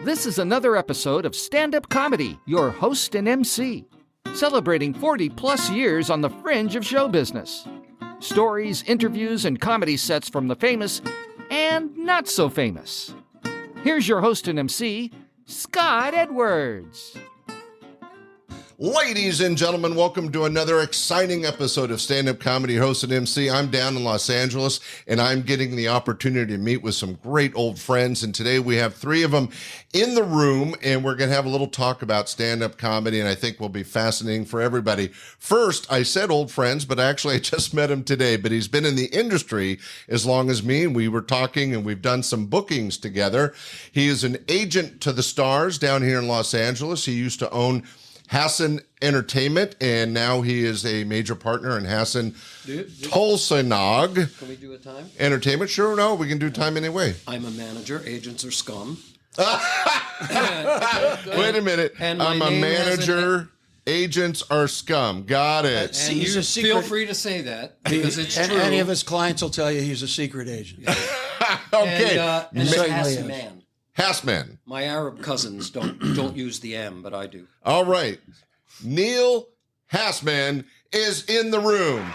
This is another episode of Standup Comedy, your host and MC, celebrating 40-plus years on the fringe of show business. Stories, interviews, and comedy sets from the famous and not so famous. Here's your host and MC, Scott Edwards. Ladies and gentlemen, welcome to another exciting episode of Stand-Up Comedy, host and MC. I'm down in Los Angeles, and I'm getting the opportunity to meet with some great old friends. And today we have three of them in the room, and we're going to have a little talk about stand-up comedy, and I think will be fascinating for everybody. First, I said old friends, but actually I just met him today, but he's been in the industry as long as me, and we were talking, and we've done some bookings together. He is an agent to the stars down here in Los Angeles. He used to own Hassman Entertainment, and now he is a major partner in Hassman Tolsonog. Can we do a time? Entertainment? Sure, no, we can do time anyway. I'm a manager. Agents are scum. Wait a minute. And I'm a manager. Agents are scum. Got it. And you feel free to say that because it's true. Any of his clients will tell you he's a secret agent. Okay. And Hassman. Hassman. My Arab cousins don't use the M, but I do. All right. Neil Hassman is in the room.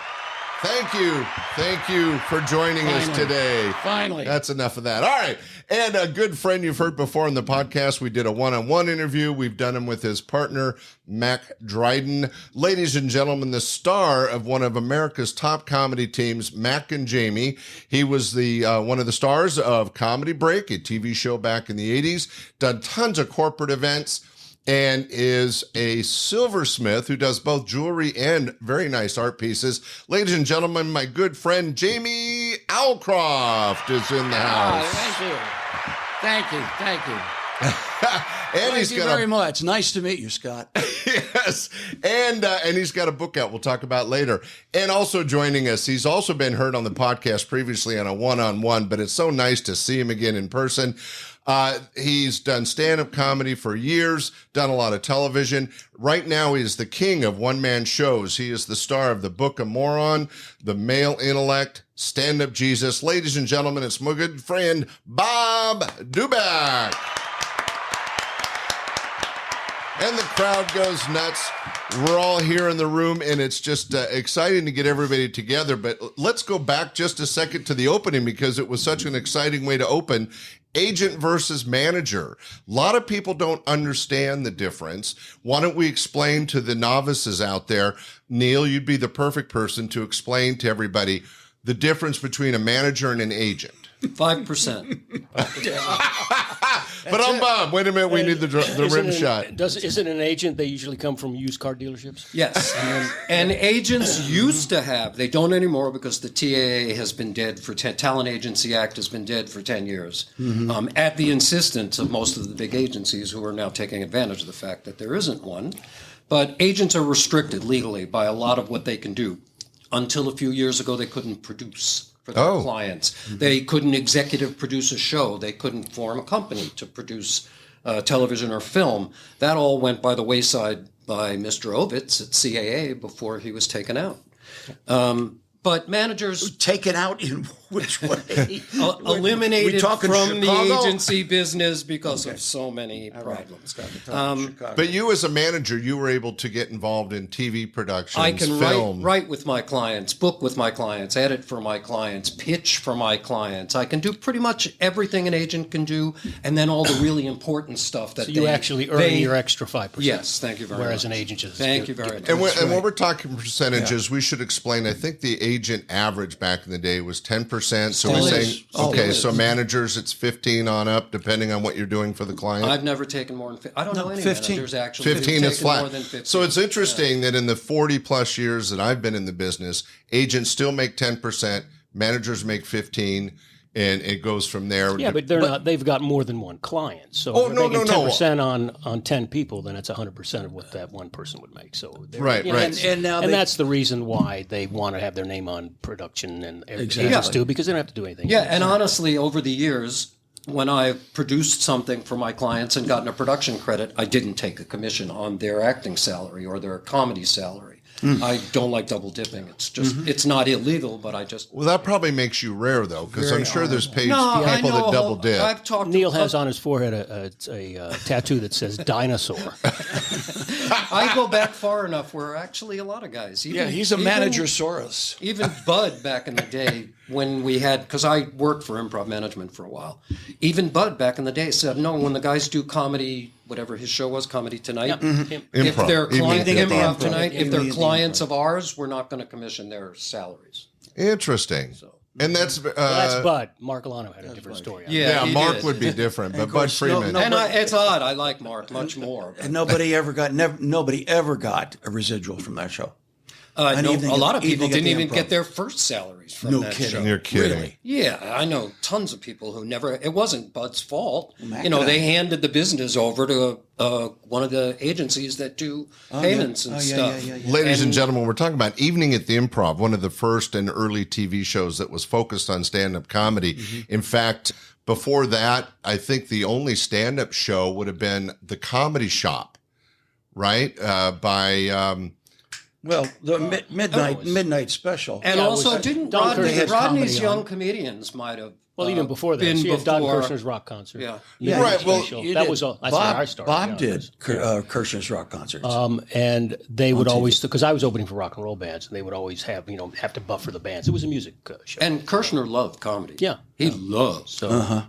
Thank you. Thank you for joining us today. Finally. That's enough of that. All right. And a good friend you've heard before in the podcast. We did a one-on-one interview. We've done him with his partner, Mack Jamie. Ladies and gentlemen, the star of one of America's top comedy teams, Mack Jamie. He was the one of the stars of Comedy Break, a TV show back in the 80s, done tons of corporate events, and is a silversmith who does both jewelry and very nice art pieces. Ladies and gentlemen, my good friend Jamie Alcroft is in the house. Thank you. Thank you. And Thank you very much. Nice to meet you, Scott. Yes, and he's got a book out we'll talk about later. And also joining us, he's also been heard on the podcast previously on a one-on-one, but it's so nice to see him again in person. He's done stand-up comedy for years, done a lot of television. Right now, he's the king of one-man shows. He is the star of the Book of Moran, The Male Intellect, Standup Jesus. Ladies and gentlemen, it's my good friend, Bob Dubac. And the crowd goes nuts. We're all here in the room, and it's just exciting to get everybody together. But let's go back just a second to the opening because it was such an exciting way to open. Agent versus manager. A lot of people don't understand the difference. Why don't we explain to the novices out there? Neil, you'd be the perfect person to explain to everybody the difference between a manager and an agent. 5%. But Bob. Wait a minute. We need the rim shot. Isn't an agent, they usually come from used car dealerships? Yes. And agents used to have, they don't anymore because the TAA has been dead for Talent Agency Act has been dead for 10 years. At the insistence of most of the big agencies who are now taking advantage of the fact that there isn't one. But agents are restricted legally by a lot of what they can do. Until a few years ago, they couldn't produce for their clients. They couldn't executive produce a show. They couldn't form a company to produce television or film. That all went by the wayside by Mr. Ovitz at CAA before he was taken out. But managers... Taken out in which way? Eliminated from the agency business because of so many problems. But you as a manager, you were able to get involved in TV productions, I can film. write with my clients, book with my clients, edit for my clients, pitch for my clients. I can do pretty much everything an agent can do, and then all the really important stuff that you actually earn your extra 5%. Yes, thank you very much. Whereas an agent just... Thank you very much. And when we're talking percentages, we should explain, I think the agent average back in the day was 10%. So we're saying, okay, so managers, it's 15 on up, depending on what you're doing for the client. I've never taken more than 15. I don't know any 15. managers actually 15 is flat. more than 15. So it's interesting that in the 40 plus years that I've been in the business, agents still make 10%, managers make 15, and it goes from there. Yeah, but they've got more than one client. So if they're making 10% on 10 people, then it's 100% of what that one person would make. So right. And that's the reason why they want to have their name on production and agents too, because they don't have to do anything. Yeah, and honestly, over the years, when I've produced something for my clients and gotten a production credit, I didn't take a commission on their acting salary or their comedy salary. I don't like double dipping. It's just it's not illegal, but I just Well, that probably makes you rare, though, because I'm sure there's I people know that double dip. I've talked. Neil has on his forehead a tattoo that says dinosaur. I go back far enough where actually a lot of guys. Even, Yeah, he's a even- manager-saurus. Even Bud back in the day when we had, because I worked for improv management for a while. Even Bud back in the day said, no, when the guys do comedy, whatever his show was, Comedy Tonight, if Improv. they're clients, Evening at the improv Improv. tonight, if Evening they're at the clients of ours, we're not going to commission their salaries. Interesting. And that's That's Bud. Mark Alano had a different story. yeah, he Mark did. would be different, but of Bud course, Freeman. And it's odd. I like Mark much more. And nobody ever got a residual from that show. No, Evening a at- lot of people Evening at didn't the even Improv. get their first salaries from No that kidding. show. You're kidding. Really? Yeah, I know tons of people who never. It wasn't Bud's fault. Mack You know, and they I- handed the business over to one of the agencies that do payments and stuff. Ladies and gentlemen, we're talking about Evening at the Improv, one of the first and early TV shows that was focused on stand-up comedy. In fact, before that, I think the only stand-up show would have been The Comedy Shop, right? Well, the midnight special. And Yeah, it also, was- didn't Don Kirshner's Rodney's comedy Young on. Comedians might have Well, even before that, been she had Don before- Kirshner's rock concert. Yeah. Yeah, Right, well, special. You that did. was all. That's Bob, where I started. Bob yeah, did it Kirshner's rock concerts. was- and they would always, because I was opening for rock and roll bands, and they would always have to buffer the bands. It was a music show. And Kirshner loved comedy. Yeah. He loved. So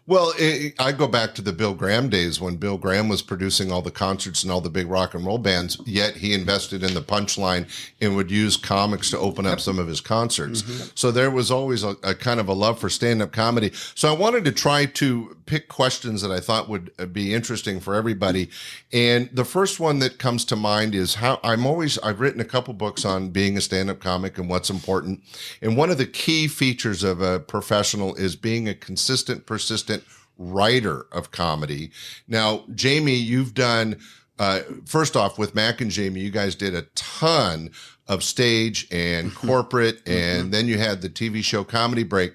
Well, I go back to the Bill Graham days when Bill Graham was producing all the concerts and all the big rock and roll bands, yet he invested in the Punchline and would use comics to open up some of his concerts. So there was always a kind of a love for stand-up comedy. So I wanted to try to pick questions that I thought would be interesting for everybody. And the first one that comes to mind is how I've written a couple books on being a stand-up comic and what's important. And one of the key features of a professional is being a consistent, persistent writer of comedy. Now, Jamie, you've done, first off, with Mack and Jamie, you guys did a ton of stage and corporate, and then you had the TV show Comedy Break.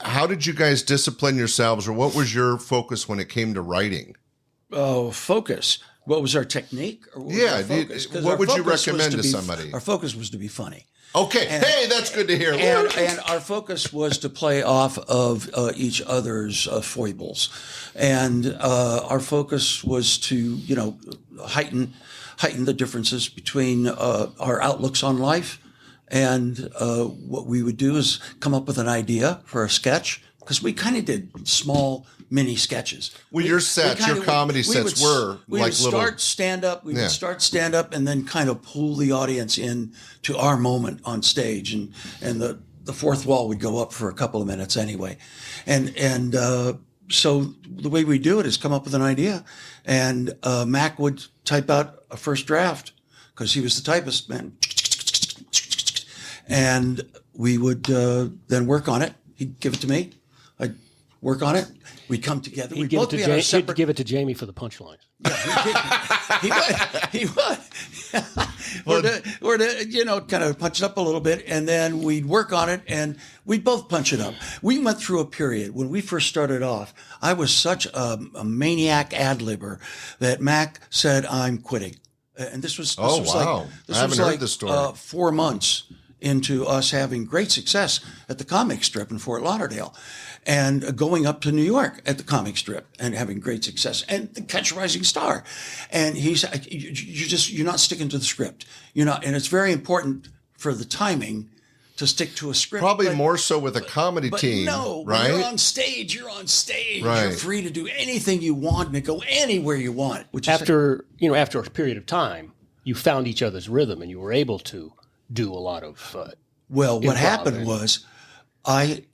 How did you guys discipline yourselves, or what was your focus when it came to writing? Focus. What was our technique? Or what was Yeah, our focus? 'Cause what our would you focus was recommend to be- somebody? Our focus was to be funny. Okay, hey, that's good to hear. And our focus was to play off of each other's foibles, and our focus was to heighten the differences between our outlooks on life. And what we would do is come up with an idea for a sketch, because we kind of did small mini sketches. Well, your sets, your comedy sets were we like would little. start stand up. We Yeah. would start stand up, and then kind of pull the audience in to our moment on stage, and the fourth wall would go up for a couple of minutes anyway, and so the way we do it is come up with an idea, and Mack would type out a first draft because he was the typist man, and we would then work on it. He'd give it to me. I'd work on it. We'd come together. he'd We'd give, both it be to on a he'd separate. give it to Jamie for the punchlines. He would. Kind of punch it up a little bit, and then we'd work on it, and we'd both punch it up. We went through a period when we first started off. I was such a maniac ad-libber that Mack said, "I'm quitting," and this was Oh, was wow. like, this I haven't was heard like, this story. 4 months into us having great success at the comic strip in Fort Lauderdale, and going up to New York at the comic strip and having great success, and the Catch a Rising Star. And he said, you're not sticking to the script. You're not, and it's very important for the timing to stick to a script. Probably but- more so with a comedy but team, no, right? when you're on stage, you're on stage. Right. You're free to do anything you want and go anywhere you want. Which is After a period of time, you found each other's rhythm, and you were able to do a lot of. Well, what improv, happened and- was I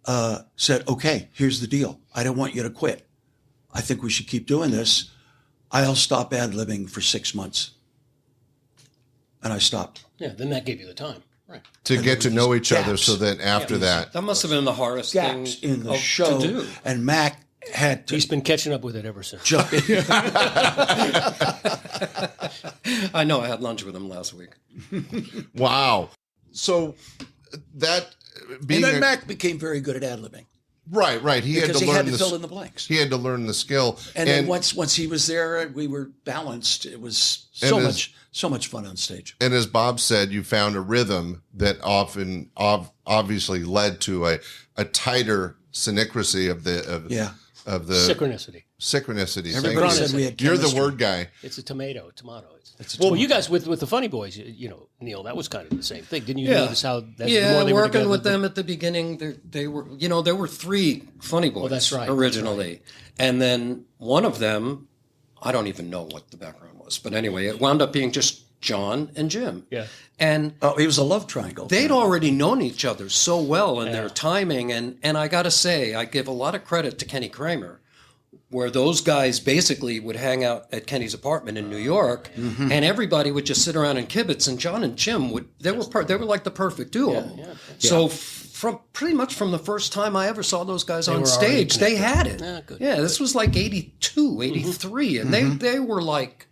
said, okay, here's the deal. I don't want you to quit. I think we should keep doing this. I'll stop ad-libbing for 6 months. And I stopped. Yeah, then that gave you the time, right? To get to know each other, gaps. so that after that, That must have been the hardest Gaps thing in the show. to do. And Mack had to He's been catching up with it ever since. jump in. I know. I had lunch with him last week. wow. So that being And then a- Mack became very good at ad-libbing. Right. He because had to he learn had to fill in the blanks. He had to learn the skill. And then once he was there, we were balanced. It was so much fun on stage. And as Bob said, you found a rhythm that obviously led to a tighter synchronicity of the synchronicity. Everybody said we had chemistry. You're the word guy. It's a tomato. Well, you guys with the Funny Boys, Neil, that was kind of the same thing. Didn't you notice how that's the more they were working together, with them at the beginning, they were, there were 3 Funny Boys that's right. originally. That's right. And then one of them, I don't even know what the background was, but anyway, it wound up being just John and Jim. Yeah. And it was a love triangle. They'd already known each other so well in their timing. And I got to say, I give a lot of credit to Kenny Kramer, where those guys basically would hang out at Kenny's apartment in New York, and everybody would just sit around and kibitz. And John and Jim they were like the perfect duo. So from pretty much from the first time I ever saw those guys on stage, they had it. This was like 82, 83, and they were like.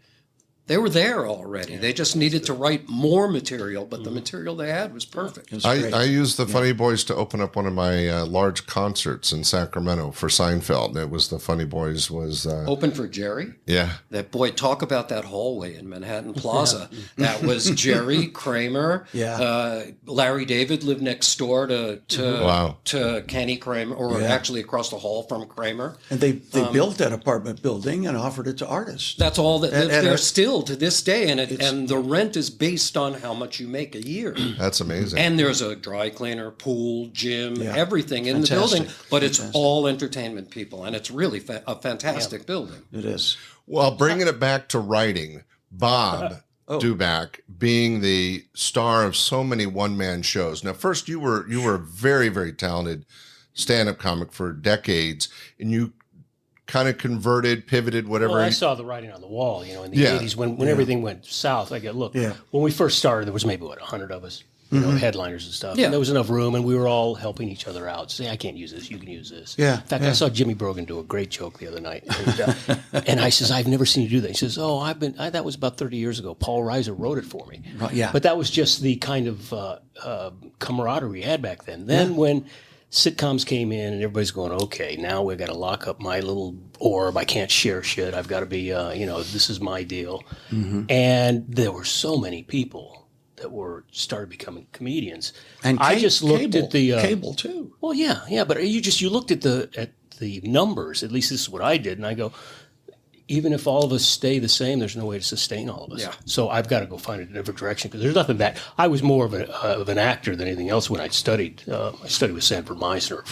They were there already. They just needed to write more material, but the material they had was perfect. I used the Funny Boys to open up one of my large concerts in Sacramento for Seinfeld. It was the Funny Boys was open for Jerry. Yeah, that boy, talk about that hallway in Manhattan Plaza. That was Jerry Kramer. Larry David lived next door to Kenny Kramer, or actually across the hall from Kramer. And they built that apartment building and offered it to artists. That's all that they're still to this day, and the rent is based on how much you make a year. That's amazing. And there's a dry cleaner, pool, gym, everything in the building, but it's all entertainment people, and it's really a fantastic building. It is. Well, bringing it back to writing, Bob Dubac being the star of so many one-man shows. Now, first, you were a very, very talented stand-up comic for decades, and you kind of pivoted, whatever. Well, I saw the writing on the wall, in the 80s when everything went south. When we first started, there was maybe 100 of us, headliners and stuff. And there was enough room, and we were all helping each other out. Say, I can't use this, you can use this. In fact, I saw Jimmy Brogan do a great joke the other night, and I says, I've never seen you do that. He says, that was about 30 years ago. Paul Reiser wrote it for me. But that was just the kind of camaraderie we had back then. Then when sitcoms came in and everybody's going, okay, now we've got to lock up my little orb. I can't share shit. I've got to be, this is my deal. And there were so many people that started becoming comedians. And I just looked at the cable too. Well, yeah, but you looked at the numbers. At least this is what I did, and I go, even if all of us stay the same, there's no way to sustain all of us. So I've got to go find a different direction, because there's nothing that I was more of an actor than anything else when I studied. I studied with Sanford Meisner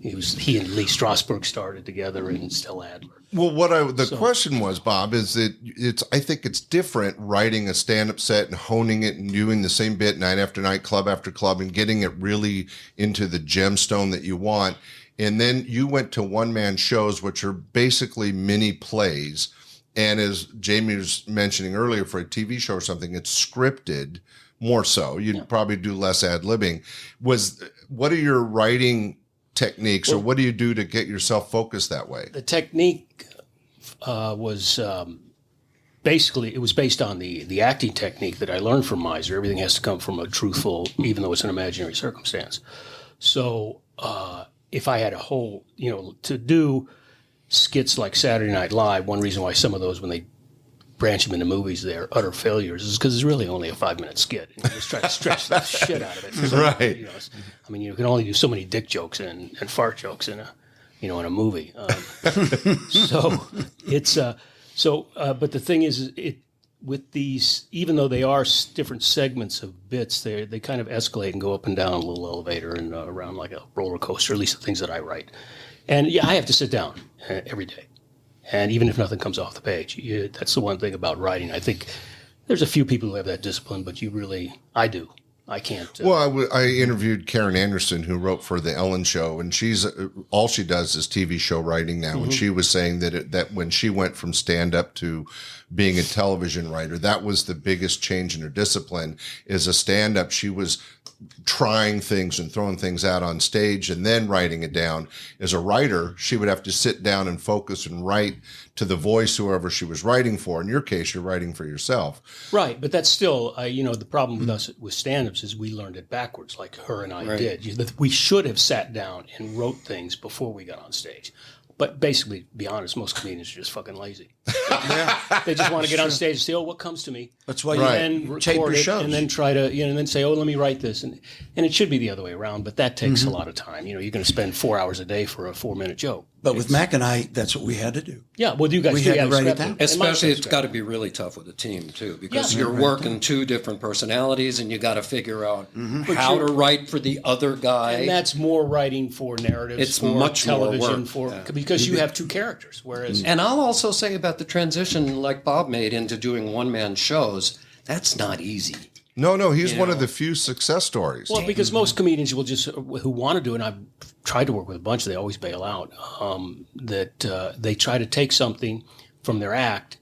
he and Lee Strasberg started together, and Stella Adler. Well, the question was, Bob, is that I think it's different writing a stand-up set and honing it and doing the same bit night after night, club after club, and getting it really into the gemstone that you want. And then you went to one-man shows, which are basically mini plays. And as Jamie was mentioning earlier, for a TV show or something, it's scripted more so. You'd probably do less ad-libbing. What are your writing techniques, or what do you do to get yourself focused that way? The technique was basically, it was based on the acting technique that I learned from Meisner. Everything has to come from a truthful, even though it's an imaginary circumstance. So if I had a whole, to do skits like Saturday Night Live, one reason why some of those, when they branch them into movies, they're utter failures, is because it's really only a 5-minute skit. And you just try to stretch the shit out of it. So, right. You can only do so many dick jokes and fart jokes in a movie. So it's but the thing is, with these, even though they are different segments of bits, they kind of escalate and go up and down a little elevator and around like a roller coaster, at least the things that I write. And I have to sit down every day. And even if nothing comes off the page, that's the one thing about writing. I think there's a few people who have that discipline, but I do. I can't. Well, I interviewed Karen Anderson, who wrote for The Ellen Show, and she's all she does is TV show writing now. And she was saying that when she went from stand-up to being a television writer, that was the biggest change in her discipline. As a stand-up, she was trying things and throwing things out on stage and then writing it down. As a writer, she would have to sit down and focus and write to the voice, whoever she was writing for. In your case, you're writing for yourself. Right, but that's still, the problem with us with stand-ups is we learned it backwards, like her and I did. We should have sat down and wrote things before we got on stage. But basically, to be honest, most comedians are just fucking lazy. They just want to get on stage and say, "Oh, what comes to me?" That's why you then tape your shows and then try to, and then say, "Oh, let me write this," and it should be the other way around. But that takes a lot of time. You're going to spend 4 hours a day for a 4-minute joke. But with Mack and I, that's what we had to do. Yeah, well, you guys had to write it down. Especially, it's got to be really tough with a team too, because you're working two different personalities, and you got to figure out how to write for the other guy. And that's more writing for narratives. It's for much television more work. Because you have two characters. Whereas, and I'll also say about the transition, like Bob made into doing one-man shows, that's not easy. No, he's one of the few success stories. Well, because most comedians will just who want to do it, and I've tried to work with a bunch, they always bail out, that they try to take something from their act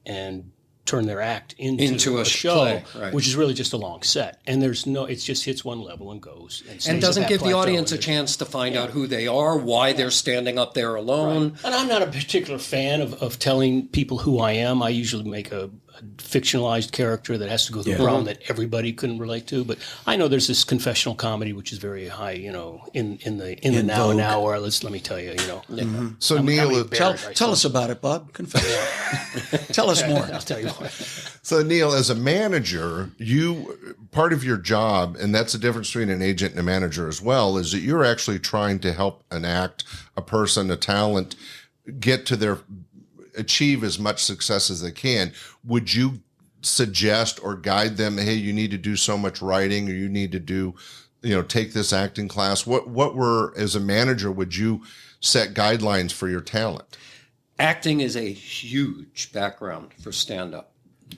and turn their act into a show, play, right. which is really just a long set. And it just hits one level and goes. And doesn't give the audience a chance to find out who they are, why they're standing up there alone. Right. And I'm not a particular fan of telling people who I am. I usually make a fictionalized character that has to go through a problem that everybody couldn't relate to. But I know there's this confessional comedy, which is very high, in the now or let me tell you, So Neil, tell us about it, Bob. Confess. Tell us more. I'll tell you more. So Neil, as a manager, part of your job, and that's the difference between an agent and a manager as well, is that you're actually trying to help an act, a person, a talent get to achieve as much success as they can. Would you suggest or guide them, hey, you need to do so much writing, or you need to do, take this acting class? As a manager, would you set guidelines for your talent? Acting is a huge background for stand-up.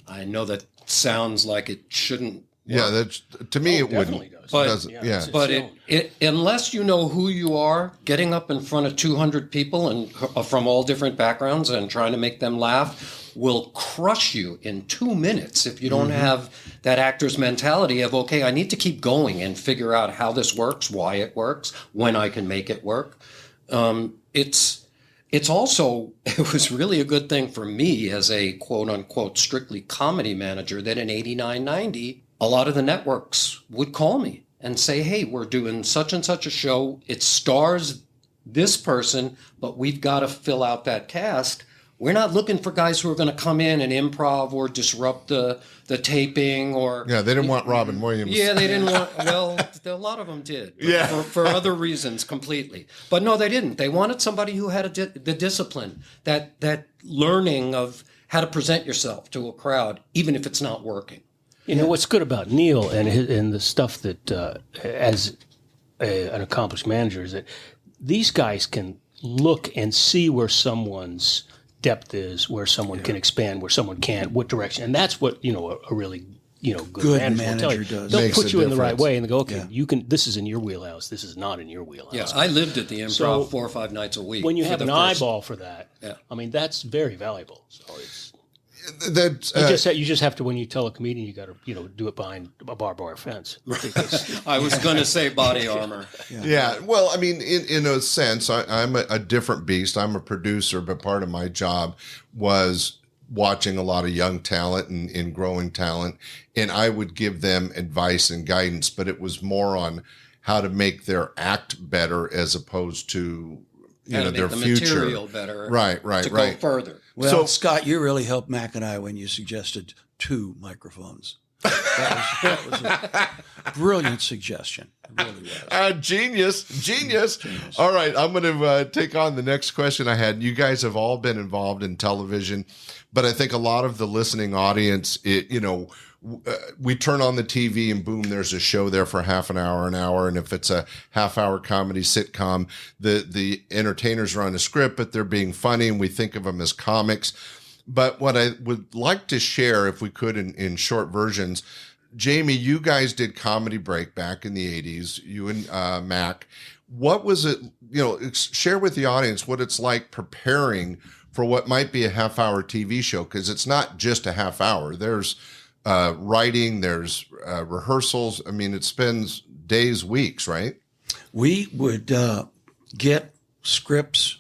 I know that sounds like it shouldn't work. Yeah, to me it wouldn't. Does. But, But unless you know who you are, getting up in front of 200 people and from all different backgrounds and trying to make them laugh will crush you in 2 minutes if you don't have that actor's mentality of, okay, I need to keep going and figure out how this works, why it works, when I can make it work. It was really a good thing for me as a quote unquote strictly comedy manager that in 89, 90, a lot of the networks would call me and say, hey, we're doing such and such a show. It stars this person, but we've got to fill out that cast. We're not looking for guys who are going to come in and improv or disrupt the taping or... Yeah, they didn't want Robin Williams. Yeah, they didn't want... Well, a lot of them did. For other reasons completely. But no, they didn't. They wanted somebody who had the discipline, that learning of how to present yourself to a crowd, even if it's not working. What's good about Neil and the stuff that, as an accomplished manager, is that these guys can look and see where someone's depth is, where someone can expand, where someone can't, what direction. And that's what, a really, good manager will tell you. does. They'll Makes put a you in the right difference. way and they go, okay, you can, this is in your wheelhouse. This is not in your wheelhouse. Yeah, I lived at the Improv So, 4 or 5 nights a week. When you have for an the first- eyeball for that, that's very valuable. So it's... That You just have to, when you tell a comedian, you got to do it behind a barbed wire fence. I was going to say body armor. Yeah. Well, I mean, in a sense, I'm a different beast. I'm a producer, but part of my job was watching a lot of young talent and growing talent, and I would give them advice and guidance, but it was more on how to make their act better as opposed to their the future material better. Right. To go further. Well, Scott, you really helped Mack and I when you suggested 2 microphones. That was a brilliant suggestion. It really was. Genius. All right, I'm going to take on the next question I had. You guys have all been involved in television, but I think a lot of the listening audience, we turn on the TV and boom, there's a show there for half an hour. And if it's a half-hour comedy sitcom, the entertainers are on a script, but they're being funny, and we think of them as comics. But what I would like to share, if we could, in short versions, Jamie, you guys did Comedy Break back in the 80s, you and Mack. What was it, share with the audience what it's like preparing for what might be a half-hour TV show, because it's not just a half hour. There's writing, there's rehearsals. I mean, it spends days, weeks, right? We would get scripts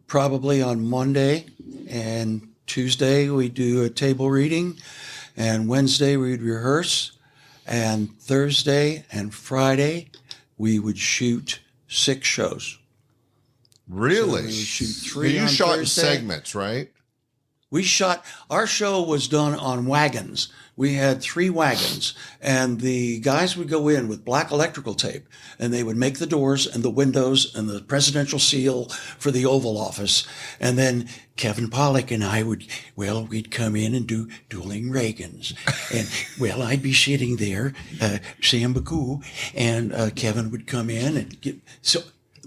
probably on Monday and Tuesday we do a table reading, and Wednesday we'd rehearse, and Thursday and Friday we would shoot 6 shows. Really? So we shoot 3 you on shot Thursday. in segments, right? Our show was done on wagons. We had 3 wagons, and the guys would go in with black electrical tape, and they would make the doors and the windows and the presidential seal for the Oval Office. And then Kevin Pollak and I we'd come in and do dueling Reagans. And, I'd be sitting there, Sam Baku, and Kevin would come in and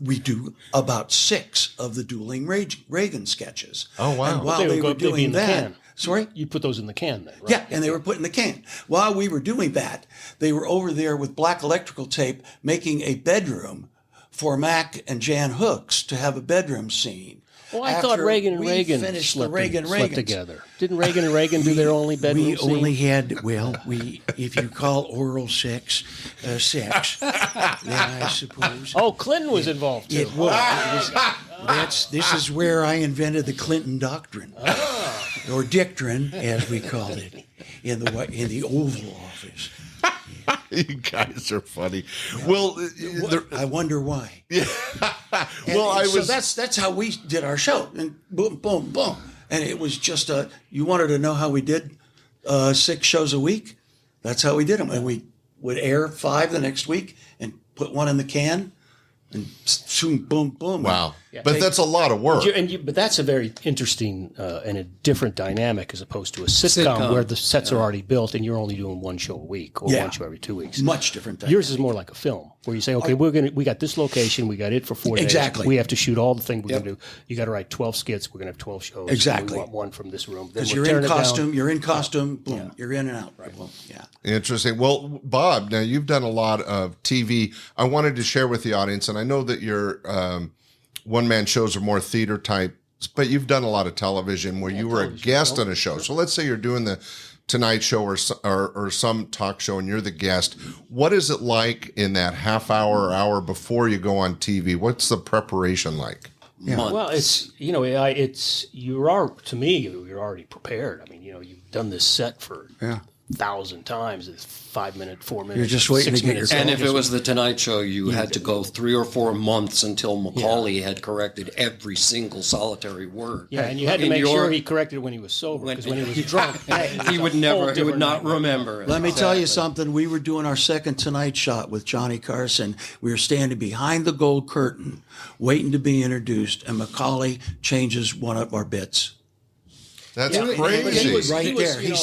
we do about 6 of the dueling Reagan sketches. Oh, wow. And while They would they were they'd be doing in the that, can. sorry? You put those in the can then, right? Yeah, and they were put in the can. While we were doing that, they were over there with black electrical tape making a bedroom for Mack and Jan Hooks to have a bedroom scene. Well, I thought Reagan and Reagan slept together. Didn't Reagan and Reagan do their only bedroom We scene? only had, if you call oral sex, sex, then I suppose. Oh, Clinton was involved too. It was. This is where I invented the Clinton doctrine, or dictrine, as we called it, in the Oval Office. You guys are funny. Well, I wonder why. well, So that's how we did our show, and boom, boom, boom, and it was just you wanted to know how we did 6 shows a week. That's how we did them, and we would air 5 the next week and put 1 in the can, and soon, boom, boom. wow. But that's a lot of work. But that's a very interesting and a different dynamic as opposed to a sitcom where the sets are already built and you're only doing 1 show a week or 1 show every 2 weeks. Much different. Yours is more like a film where you say, okay, we got this location, we got it for 4 days. Exactly. We have to shoot all the things we're going to do. You got to write 12 skits. We're going to have 12 shows. Exactly. We want 1 from this room. Because you're in costume. Boom. You're in and out. Right. Boom. Yeah. Interesting. Well, Bob, now you've done a lot of TV. I wanted to share with the audience, and I know that your one-man shows are more theater type, but you've done a lot of television where you were a guest on a show. So let's say you're doing the Tonight Show or some talk show and you're the guest. What is it like in that half hour or hour before you go on TV? What's the preparation like? Yeah. Well, you're already prepared. I mean, you've done this set for 1,000 times. It's 5 minutes, 4 minutes. You're just waiting 6 to get minutes. your. And if it was the Tonight Show, you had to go 3 or 4 months until Macaulay had corrected every single solitary word. Yeah, and you had to make sure he corrected when he was sober, because when he was drunk, he would not remember it. Let me tell you something. We were doing our second Tonight Shot with Johnny Carson. We were standing behind the gold curtain, waiting to be introduced, and Macaulay changes one of our bits. That's crazy. He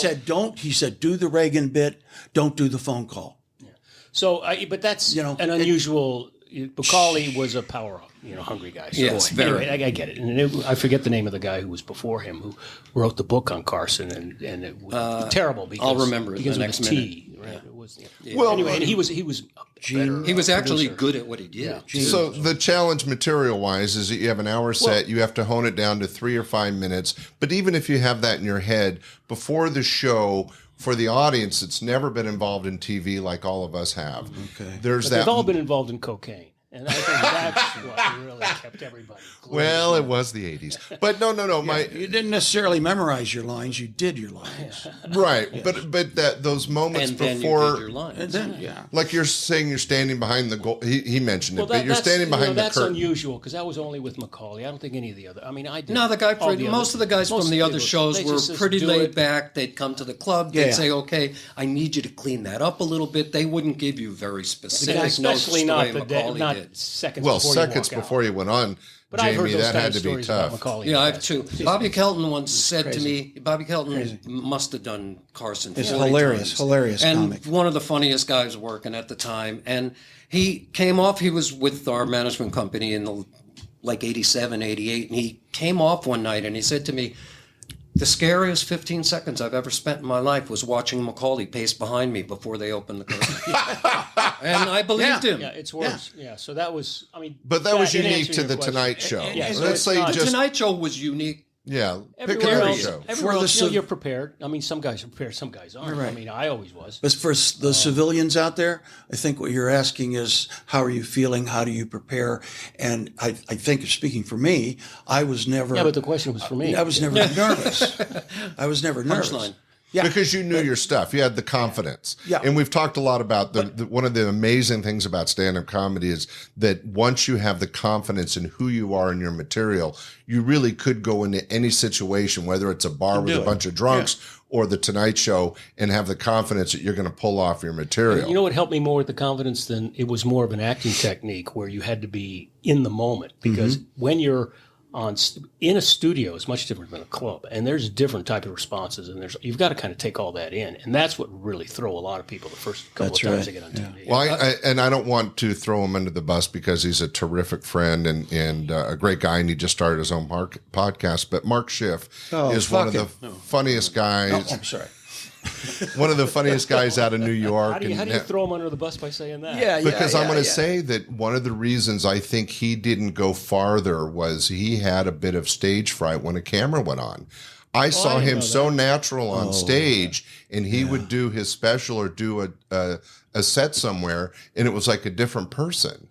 said, do the Reagan bit, don't do the phone call. So, but that's an unusual. Macaulay was a power, hungry guy. So Yes, very. Anyway, I get it. And I forget the name of the guy who was before him who wrote the book on Carson, and it was terrible because I'll remember it because the of next his minute. tea. Right? It was, Well, anyway, and he was better. He was actually producer. good at what he did. Yeah. So the challenge material-wise is that you have an hour set. You have to hone it down to 3 or 5 minutes. But even if you have that in your head, before the show, for the audience that's never been involved in TV like all of us have, there's They've all been involved in cocaine. And I think that's what really kept everybody glued. Well, it was the 80s. But no. You didn't necessarily memorize your lines. You did your lines. Right. But those moments And then before, you did your lines. like you're saying, you're standing behind the goal. He mentioned it, but you're that's- standing behind the that's curtain. unusual because that was only with Macaulay. I don't think any of the other. I mean, I did. No, most of the guys most from the of other shows they were just pretty do laid it. back. They'd come to the club. They'd say, "Okay, I need you to clean that up a little bit." They wouldn't give you very specific notes, Especially the not way the day, Macaulay not did. seconds. Well, before seconds you walk before out. you went on, But I've heard Jamie, those that kind had of to be stories about tough. Macaulay. Yeah, I've too. Bobby Kelton once said to me, Bobby Kelton must have done Carson 40 times. hilarious and comic. one of the funniest guys working at the time. And he came off, he was with our management company in the like 87, 88, and he came off one night and he said to me, the scariest 15 seconds I've ever spent in my life was watching Macaulay pace behind me before they opened the curtain. And I believed him. Yeah, it's worse. Yeah. So that was, I mean. But that was in unique answering to your the question- Tonight Show. Yeah, so Let's it's say not- The just Tonight Show was unique Yeah, pick Everywhere another else, show. everywhere For the else, you know, civ- you're prepared. I mean, some guys are prepared, some guys aren't. Right. I mean, I always was. But for the civilians out there, I think what you're asking is, how are you feeling? How do you prepare? And I think, speaking for me, I was never. Yeah, but the question was for me. I was never nervous. I was never nervous. Punchline. Yeah. Because you knew your stuff. You had the confidence. Yeah. And we've talked a lot about one of the amazing things about stand-up comedy is that once you have the confidence in who you are and your material, you really could go into any situation, whether it's a bar with a bunch of drunks or the Tonight Show, and have the confidence that you're going to pull off your material. You know what helped me more with the confidence than it was more of an acting technique where you had to be in the moment, because when you're in a studio, it's much different than a club, and there's different type of responses, and you've got to kind of take all that in, and that's what really throw a lot of people the first couple of times they get on TV. Well, I don't want to throw him under the bus because he's a terrific friend and a great guy, and he just started his own podcast. But Mark Schiff is one of the funniest guys. Oh, I'm sorry. One of the funniest guys out of New York. How do you throw him under the bus by saying that? Yeah, because I'm going to say that one of the reasons I think he didn't go farther was he had a bit of stage fright when a camera went on. I saw him so natural on stage, and he would do his special or do a set somewhere, and it was like a different person.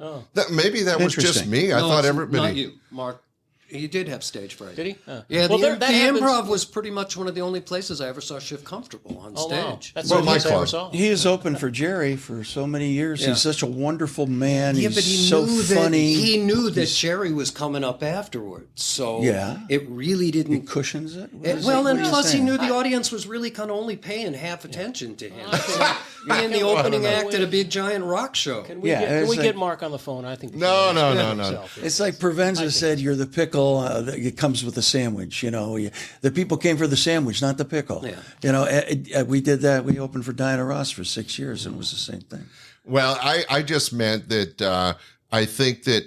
Maybe that was just me. I thought everybody. Not you, Mark. He did have stage fright. Did he? Yeah, Well, the that happens- improv was pretty much one of the only places I ever saw Schiff comfortable on Oh, wow. stage. That's Well, the my place I ever club. saw. He is open for Jerry for so many years. Yeah. He's such a wonderful man. Yeah, He's but he so knew funny. that he knew that Jerry was coming up afterwards, so it really He didn't. cushions it. What is Well, it? and What are you plus he saying? knew the audience was really kind of only paying half attention to him. Being the opening act at a big giant rock show. Can we, Yeah, get, can it's we like- get Mark on the phone? I think we No, should no, ask no, him no. himself. It's like Provenza said, you're the pickle. It comes with the sandwich. You know, the people came for the sandwich, not the pickle. Yeah. You know, we did that. We opened for Diana Ross for 6 years, and it was the same thing. Well, I just meant that I think that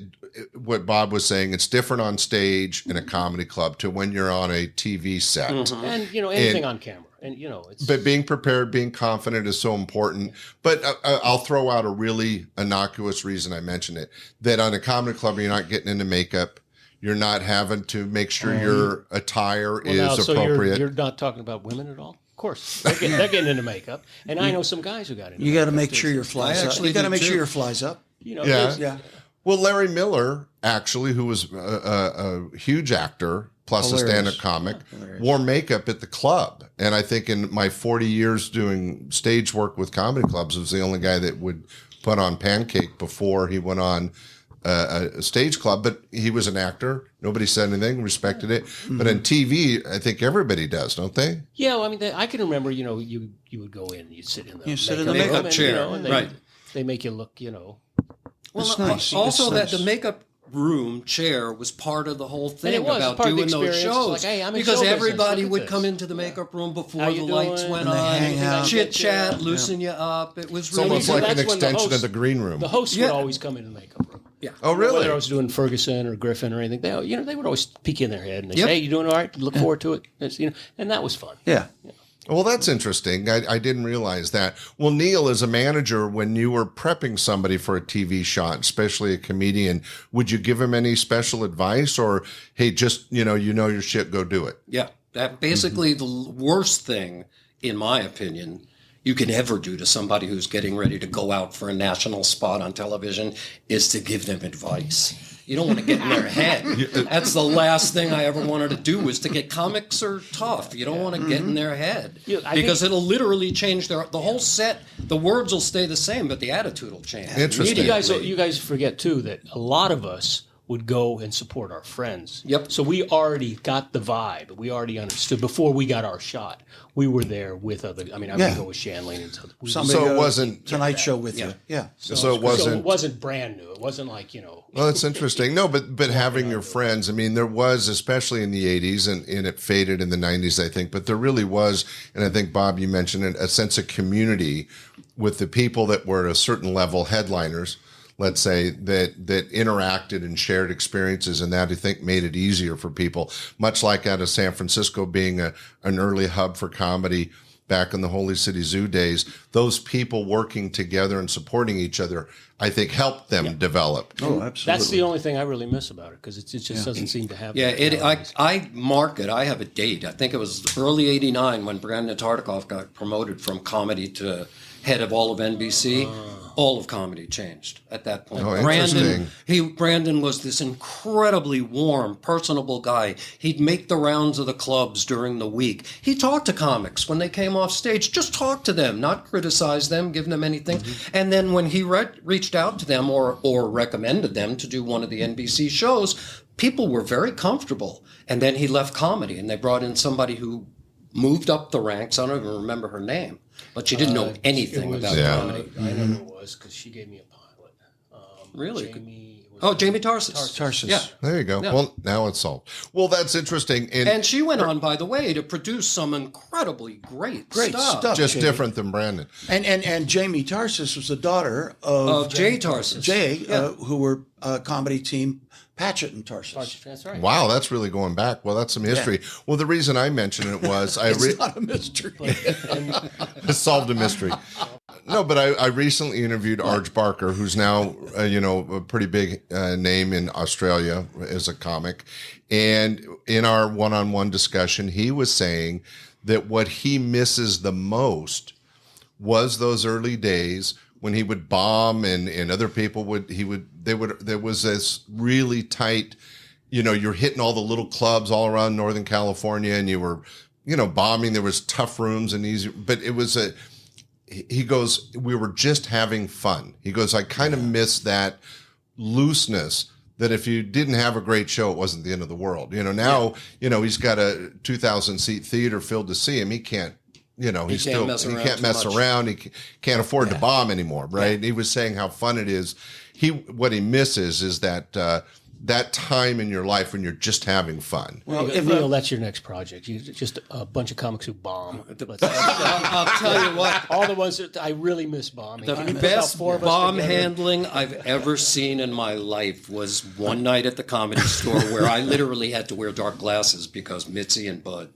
what Bob was saying, it's different on stage in a comedy club to when you're on a TV set. And, anything on camera. And, it's... But being prepared, being confident is so important. But I'll throw out a really innocuous reason I mentioned it, that on a comedy club, you're not getting into makeup. You're not having to make sure your attire is appropriate. You're not talking about women at all? Of course. They're getting into makeup. And I know some guys who got into You got to makeup, make too. sure your flies up. actually You got to do, make too. sure your flies up. Yeah. Yeah. Well, Larry Miller, actually, who was a huge actor, plus a stand-up comic, wore makeup at the club. And I think in my 40 years doing stage work with comedy clubs, was the only guy that would put on pancake before he went on a stage club. But he was an actor. Nobody said anything, respected it. But on TV, I think everybody does, don't they? Yeah, well, I mean, I can remember, you would go in, you'd sit in the makeup room chair, and right. They make you look, Well, It's nice. also It's that nice. the makeup room chair was part of the whole thing it was about part of the doing those experience. shows. Like, hey, I'm in because show business. everybody Look at would this. come into the makeup room before How the you lights doing? went And they on, hang out. chit chat, loosen you up. It was It's really almost So like that's an when the extension of host- the green room. The hosts Yeah. would always come in the makeup room. yeah. Oh, really? Whether I was doing Ferguson or Griffin or anything, they would always peek in their head and they Yep. say, "Hey, you doing all right? Look forward to it." And that was fun. Yeah. Well, that's interesting. I didn't realize that. Well, Neil, as a manager, when you were prepping somebody for a TV shot, especially a comedian, would you give him any special advice or, hey, just, you know your shit, go do it? Yeah, that basically the worst thing, in my opinion, you can ever do to somebody who's getting ready to go out for a national spot on television is to give them advice. You don't want to get in their head. That's the last thing I ever wanted to do was to get comics are tough. You don't want to get in their head because it'll literally change the whole set. The words will stay the same, but the attitude will change. Interesting. You guys forget too that a lot of us would go and support our friends. Yep. So we already got the vibe. We already understood before we got our shot. We were there with other. I mean, I would go with Shanley and Somebody So it goes, wasn't- Tonight Show with you. Yeah. So it wasn't. So it wasn't brand new. It wasn't like Well, that's interesting. No, but having your friends, I mean, there was, especially in the 80s, and it faded in the 90s, I think, but there really was, and I think, Bob, you mentioned it, a sense of community with the people that were at a certain level, headliners, let's say, that interacted and shared experiences, and that I think made it easier for people, much like out of San Francisco being an early hub for comedy back in the Holy City Zoo days, those people working together and supporting each other, I think, helped them develop. Oh, absolutely. That's the only thing I really miss about it, because it just doesn't seem to have. Yeah, I mark it. I have a date. I think it was early '89 when Brandon Tartikoff got promoted from comedy to head of all of NBC. All of comedy changed at that point. Oh, interesting. Brandon was this incredibly warm, personable guy. He'd make the rounds of the clubs during the week. He talked to comics when they came off stage. Just talk to them, not criticize them, give them anything. Mm-hmm. And then when he reached out to them or recommended them to do one of the NBC shows, people were very comfortable. And then he left comedy, and they brought in somebody who moved up the ranks. I don't even remember her name, but she didn't know anything about comedy. I know who it was, because she gave me a pilot. Really? Jamie Tarsus. Tarsus. Yeah. There you go. Yeah. Well, now it's solved. Well, that's interesting. And she went on, by the way, to produce some incredibly great stuff. Just Jamie. Different than Brandon. And Jamie Tarsus was the daughter of Jay Tarsus. Who were a comedy team, Patchett and Tarsus. That's right. Wow, that's really going back. Well, that's some history. Yeah. Well, the reason I mentioned it was it's not a mystery. It solved a mystery. No, but I recently interviewed Arj Barker, who's now a pretty big name in Australia as a comic, and in our one-on-one discussion, he was saying that what he misses the most was those early days when he would bomb and other people there was this really tight, you're hitting all the little clubs all around Northern California, and you were, bombing. There was tough rooms and easy, but it was he goes, we were just having fun. He goes, I kind of miss that looseness that if you didn't have a great show, it wasn't the end of the world. Now, he's got a 2,000 seat theater filled to see him. He can't, he can't mess around. He can't afford to bomb anymore. Right. Yeah. He was saying how fun it is. What he misses is that time in your life when you're just having fun. Well, Neil, that's your next project. Just a bunch of comics who bomb. I'll tell you what. All the ones that I really miss bombing. The best bomb handling I've ever seen in my life was one night at the Comedy Store where I literally had to wear dark glasses because Mitzi and Bud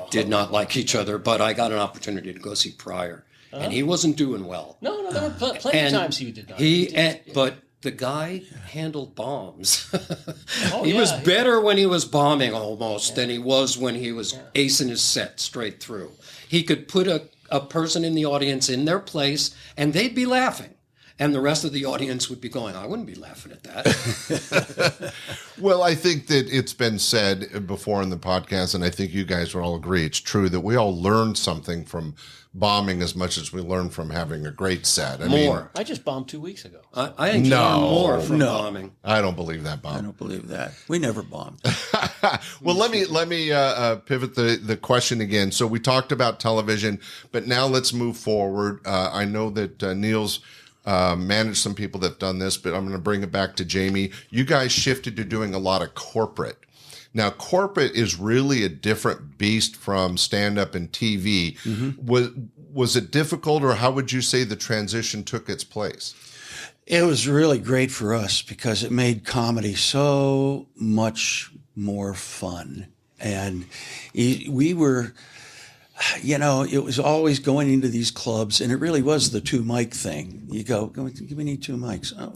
did not like each other, but I got an opportunity to go see Pryor, and he wasn't doing well. No, there were plenty of times you did not. But the guy handled bombs. He was better when he was bombing almost than he was when he was acing his set straight through. He could put a person in the audience in their place and they'd be laughing. And the rest of the audience would be going, I wouldn't be laughing at that. Well, I think that it's been said before in the podcast, and I think you guys would all agree it's true, that we all learned something from bombing as much as we learned from having a great set. I just bombed 2 weeks ago. I think you learned more from bombing. I don't believe that, Bob. I don't believe that. We never bombed. Well, let me pivot the question again. So we talked about television, but now let's move forward. I know that Neil's managed some people that have done this, but I'm going to bring it back to Jamie. You guys shifted to doing a lot of corporate. Now, corporate is really a different beast from stand-up and TV. Mm-hmm. Was it difficult, or how would you say the transition took its place? It was really great for us because it made comedy so much more fun. And we were... it was always going into these clubs, and it really was the 2 mic thing. You go, we need 2 mics. Oh,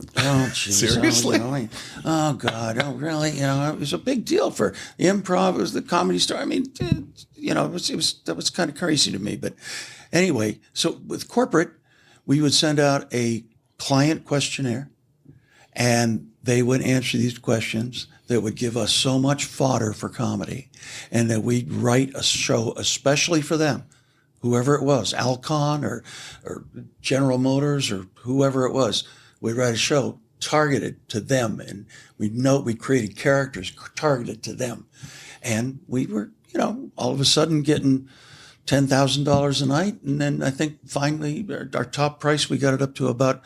geez. Seriously? Oh, God. Oh, really? It was a big deal for improv. It was the Comedy Store. That was kind of crazy to me. But anyway, so with corporate, we would send out a client questionnaire, and they would answer these questions that would give us so much fodder for comedy, and that we'd write a show especially for them, whoever it was, Alcon or General Motors or whoever it was. We'd write a show targeted to them, and we created characters targeted to them. And we were, all of a sudden getting $10,000 a night. And then I think finally our top price, we got it up to about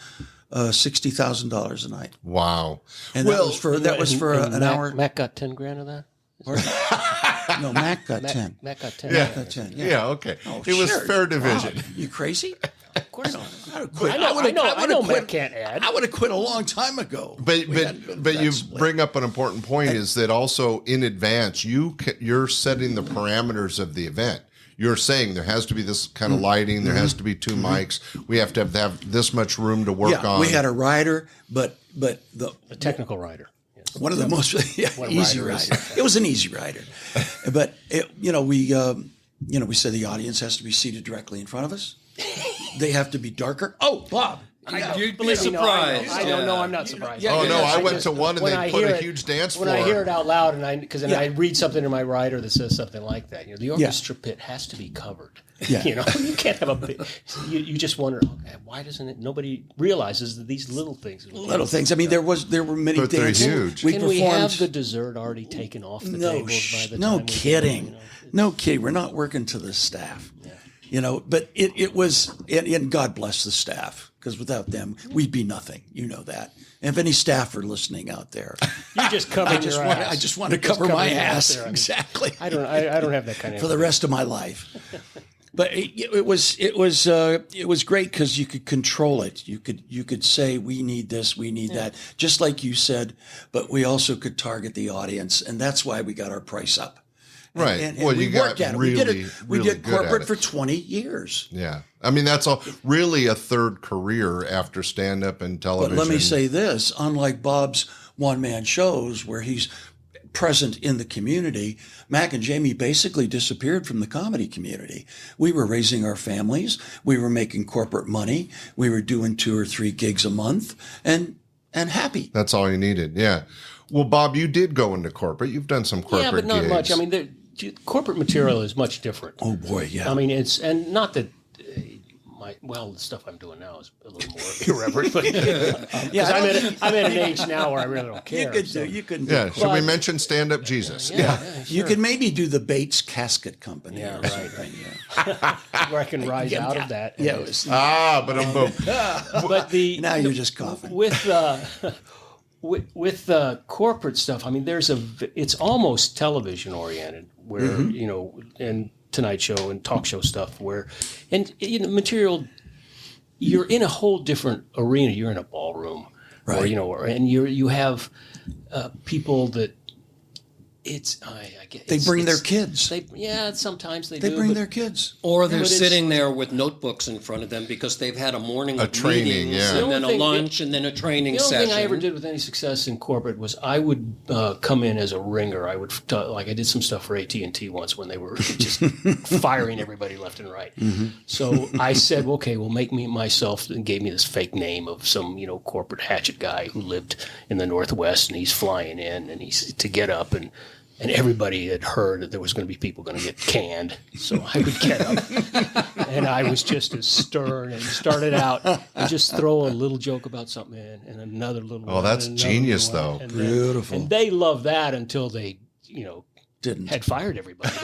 $60,000 a night. Wow! And that was for an hour. Mack got $10,000 of that. No, Mack got 10. Mack got 10. Yeah. Mack got 10. Yeah. Okay. It was fair division. Wow. You crazy? Of course not. I know Mack can't add. I would have quit a long time ago. But you bring up an important point, is that also in advance you're setting the parameters of the event. you're saying there has to be this kind of lighting, there has to be 2 mics, we have to have this much room to work on. We had a rider, but a technical rider. Yes. One of the most easy rider. It was an easy rider, but we said the audience has to be seated directly in front of us. They have to be darker. Oh, Bob. You'd be surprised. I don't know. I'm not surprised. I went to one and they put a huge dance floor. When I hear it out loud, and I read something in my rider that says something like that, the orchestra pit has to be covered. Yeah. You can't have a pit. You just wonder, okay, why doesn't it? Nobody realizes that these little things. I mean, there were many but they're dances. huge. Can we have the dessert already taken off the tables by the time? No kidding. No kidding. We're not working to the staff. But it was, and God bless the staff, because without them, we'd be nothing. You know that. And if any staff are listening out there, you just cover I just want to cover my ass. Exactly. I don't have that kind of for the rest of my life. But it was great because you could control it. You could say we need this, we need that, just like you said. But we also could target the audience, and that's why we got our price up. Right. And well, we you worked got at it. really, We did good corporate at it. for 20 years. Yeah. I mean, that's really a third career after stand-up and television. But let me say this, unlike Bob's one-man shows where he's present in the community, Mack and Jamie basically disappeared from the comedy community. We were raising our families. We were making corporate money. We were doing 2 or 3 gigs a month and happy. That's all you needed. Yeah. Well, Bob, you did go into corporate. You've done some corporate gigs. Yeah, but not much. I mean, corporate material is much different. Oh boy, yeah. I mean, and not that the stuff I'm doing now is a little more irreverent, but I'm at an age now where I really don't care. You could do. Yeah. Should we mention Standup Jesus? Yeah, sure. You can maybe do the Bates Casket Company. Yeah, right. Where I can rise out of that. Yeah. But I'm boom. But now you're just coughing. With corporate stuff, I mean, it's almost television oriented, where and Tonight Show and talk show stuff, material. You're in a whole different arena. You're in a ballroom, right? And you have people that. They bring their kids. Sometimes they bring their kids. Or they're sitting there with notebooks in front of them because they've had a morning of training, meetings, and then a lunch, and then a training session. The only thing I ever did with any success in corporate was I would come in as a ringer. I would I did some stuff for AT&T once when they were just firing everybody left and right. Mm-hmm. So I said, okay, well, make me myself, and gave me this fake name of some corporate hatchet guy who lived in the Northwest, and he's flying in, and he's to get up and everybody had heard that there was going to be people going to get canned. So I would get up, and I was just as stern and started out and just throw a little joke about something and another little one. Oh, that's genius, though. Beautiful. And they loved that until they, didn't had fired everybody,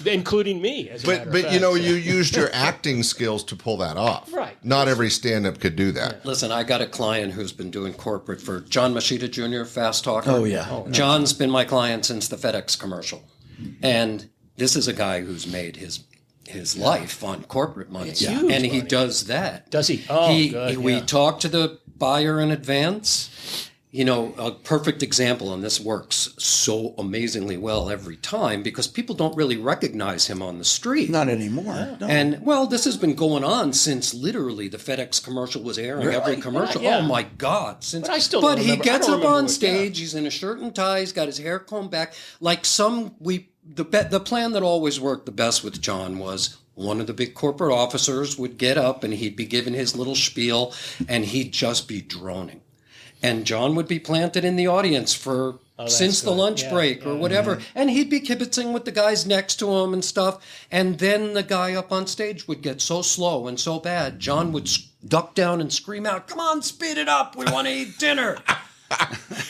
including me. But you used your acting skills to pull that off. Right. Not every stand-up could do that. Listen, I got a client who's been doing corporate for John Machida Jr., Fast Talker. Oh, yeah. John's been my client since the FedEx commercial. And this is a guy who's made his life on corporate money. It's huge and he money. does that. Does he? Oh, good. We talk to the buyer in advance. A perfect example, and this works so amazingly well every time because people don't really recognize him on the street. Not anymore. No. And, this has been going on since literally the FedEx commeral was airing every commercial. Yeah. Oh, my God. But he gets up on stage, he's in a shirt and tie, he's got his hair combed back. Like the plan that always worked the best with John was one of the big corporate officers would get up and he'd be giving his little spiel and he'd just be droning. And John would be planted in the audience since the lunch break or whatever. And he'd be kibitzing with the guys next to him and stuff. And then the guy up on stage would get so slow and so bad, John would duck down and scream out, "Come on, speed it up. We want to eat dinner."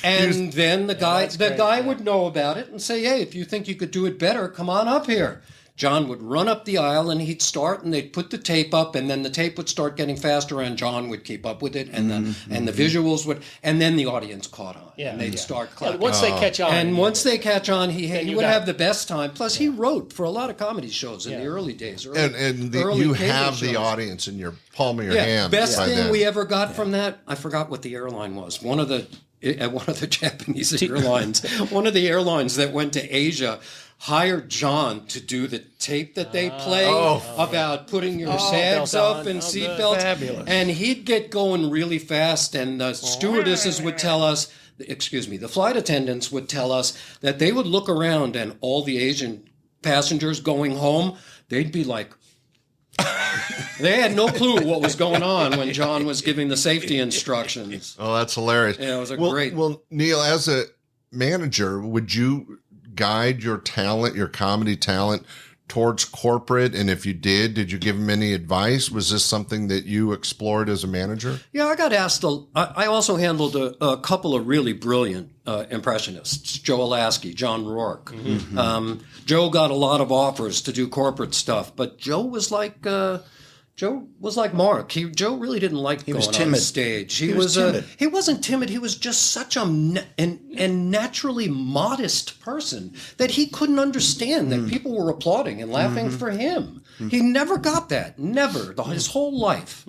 And then the guy would know about it and say, "Hey, if you think you could do it better, come on up here." John would run up the aisle and he'd start and they'd put the tape up and then the tape would start getting faster and John would keep up with it and the visuals would, and then the audience caught on and they'd start clapping. Once they catch on. And once they catch on, he would have the best time. Plus he wrote for a lot of comedy shows in the early days. You early have shows. the audience in your palm of your hand. Best by thing then. we ever got from that, I forgot what the airline was. At one of the Japanese airlines, one of the airlines that went to Asia, hired John to do the tape that they play about putting your sags up and seatbelts. Fabulous. And he'd get going really fast, and the stewardesses would tell us, the flight attendants would tell us that they would look around and all the Asian passengers going home, they'd be like, they had no clue what was going on when John was giving the safety instructions. Oh, that's hilarious. Yeah, it was great. Well, Neil, as a manager, would you guide your talent, your comedy talent, towards corporate? And if you did you give them any advice? Was this something that you explored as a manager? Yeah, I got asked. I also handled a couple of really brilliant impressionists, Joe Alasky, John Rourke. Joe got a lot of offers to do corporate stuff, but Joe was like Mark. Joe really didn't like going on stage. He was timid. He wasn't timid. He was just such a naturally modest person that he couldn't understand that people were applauding and laughing for him. He never got that. Never. His whole life.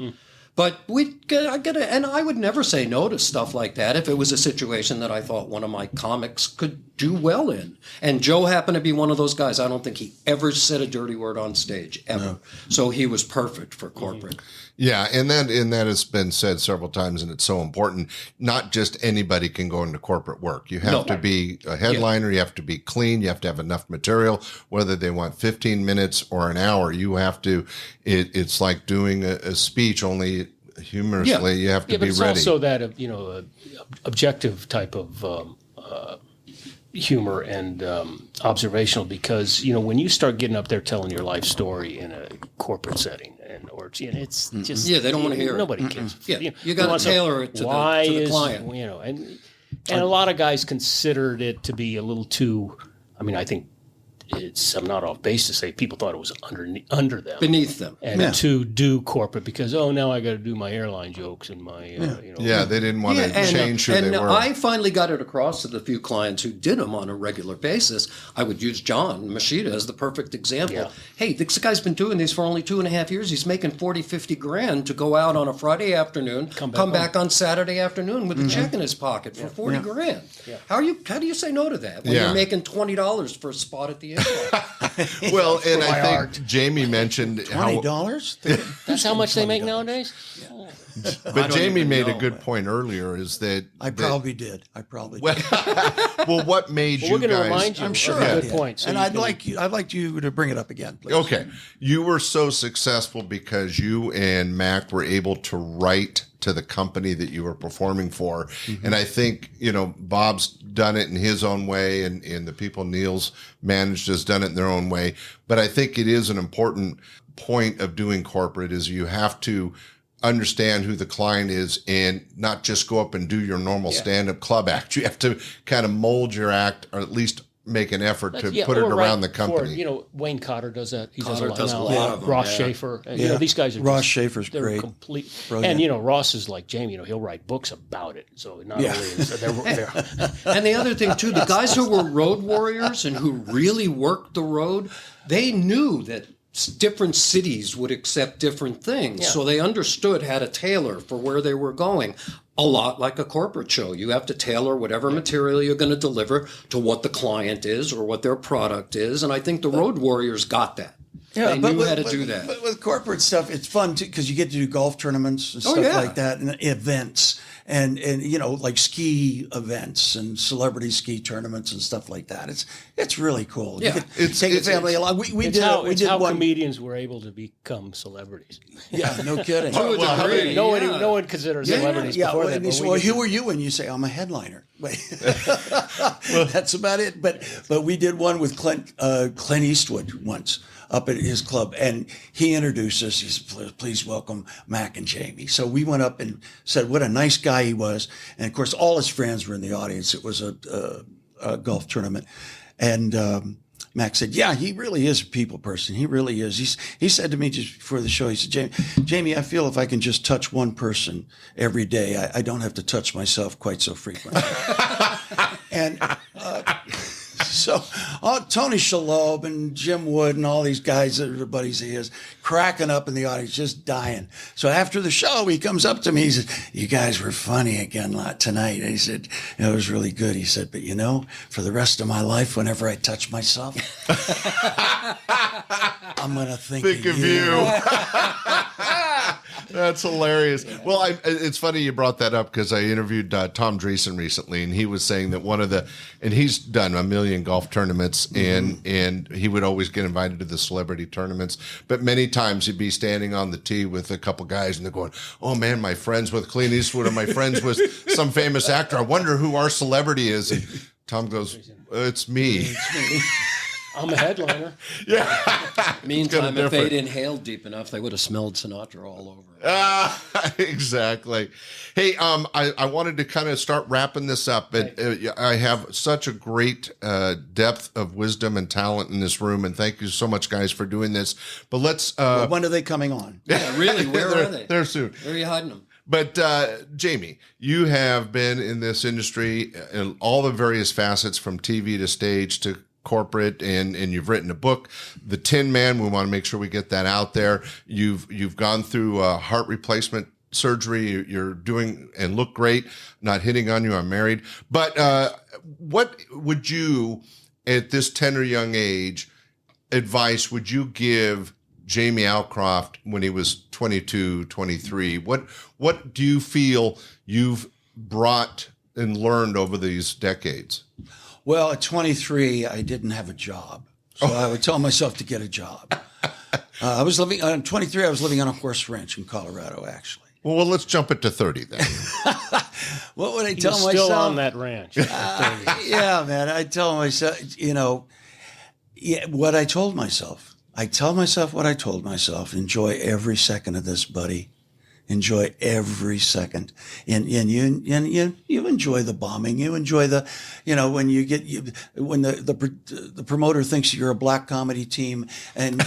But I would never say no to stuff like that if it was a situation that I thought one of my comics could do well in. And Joe happened to be one of those guys. I don't think he ever said a dirty word on stage, ever. No. So he was perfect for corporate. Yeah, and that has been said several times, and it's so important. Not just anybody can go into corporate work. You have to be a headliner. You have to be clean. You have to have enough material. Whether they want 15 minutes or an hour, you have to. It's like doing a speech, only humorously. You have to be it's ready. Also that objective type of humor and observational, because when you start getting up there telling your life story in a corporate setting, it's just they don't want to hear nobody it. cares. You got to tailor it to the client. And a lot of guys considered it to be a little too. I mean, I think I'm not off base to say people thought it was under them, beneath them, and to do corporate because now I got to do my airline jokes and my they didn't want to change who they were. And I finally got it across to the few clients who did them on a regular basis. I would use John Machida as the perfect example. Yeah. Hey, this guy's been doing these for only 2.5 years. He's making $40-50 grand to go out on a Friday afternoon, come back on Saturday afternoon with a check in his pocket for 40 grand. Yeah. How do you say no to that when you're making $20 for a spot at the end? Well, and I think Jamie mentioned $20. That's how much they make nowadays. Yeah. But Jamie made a good point earlier. Is that I probably did. Well, what made you we're going to guys? remind you. I'm sure of good points. So and I'd like you to bring it up again, please. Okay, you were so successful because you and Mack were able to write to the company that you were performing for. And I think, Bob's done it in his own way and the people Neil's managed has done it in their own way. But I think it is an important point of doing corporate is you have to understand who the client is and not just go up and do your normal stand-up club act. You have to kind of mold your act or at least make an effort to put it around the company. Wayne Cotter does that. He Cotter does a lot of them. Ross Schaefer. And, these guys are Ross Schaefer's great. Complete. Brilliant. And, Ross is like Jamie, he'll write books about it. So not only is they're And the other thing, too, the guys who were road warriors and who really worked the road, they knew that different cities would accept different things. So they understood how to tailor for where they were going. A lot like a corporate show. You have to tailor whatever material you're going to deliver to what the client is or what their product is. And I think the road warriors got that. Yeah, they knew how to do that. But with corporate stuff, it's fun too because you get to do golf tournaments and stuff like that, and events, and like ski events and celebrity ski tournaments and stuff like that. It's really cool. Yeah, take a family along. We did how one. Comedians were able to become celebrities. Yeah, no kidding. No one considered celebrities before that. Well, who were you? And you say I'm a headliner. That's about it. But we did one with Clint Eastwood once up at his club, and he introduced us. He said, "Please welcome Mack and Jamie." So we went up and said what a nice guy he was, and of course all his friends were in the audience. It was a golf tournament, and Mack said, "Yeah, he really is a people person. He really is." He said to me just before the show, he said, Jamie, I feel if I can just touch one person every day, I don't have to touch myself quite so frequently. And So Tony Shalhoub and Jim Wood and all these guys that are buddies of his, cracking up in the audience, just dying. So after the show, he comes up to me. He says, "You guys were funny again tonight." And he said, "It was really good." He said, "But for the rest of my life, whenever I touch myself, I'm going to think of you." That's hilarious. Well, it's funny you brought that up because I interviewed Tom Dreesen recently, and he was saying that and he's done a million golf tournaments, and he would always get invited to the celebrity tournaments. But many times he'd be standing on the tee with a couple guys, and they're going, "Oh man, my friend's with Clint Eastwood, or my friend's with some famous actor. I wonder who our celebrity is." And Tom goes, "It's me." I'm a headliner. Yeah. Meantime, if they'd inhaled deep enough, they would have smelled Sinatra all over. Exactly. Hey, I wanted to kind of start wrapping this up, but I have such a great depth of wisdom and talent in this room, and thank you so much, guys, for doing this. But let's. When are they coming on? Yeah, really? Where are they? They're soon. Where are you hiding them? But Jamie, you have been in this industry in all the various facets, from TV to stage to corporate, and you've written a book, The Tin Man. We want to make sure we get that out there. You've gone through heart replacement surgery. You're doing and look great. Not hitting on you. I'm married. But what would you, at this tender young age, advice would you give Jamie Alcroft when he was 22, 23? What do you feel you've brought and learned over these decades? Well, at 23, I didn't have a job. So I would tell myself to get a job. I was living on 23. I was living on a horse ranch in Colorado, actually. Well, let's jump it to 30 then. What would I tell myself? Still on that ranch. Yeah, man. I tell myself, what I told myself. I tell myself what I told myself. Enjoy every second of this, buddy. Enjoy every second. And you enjoy the bombing. You enjoy when the promoter thinks you're a black comedy team, and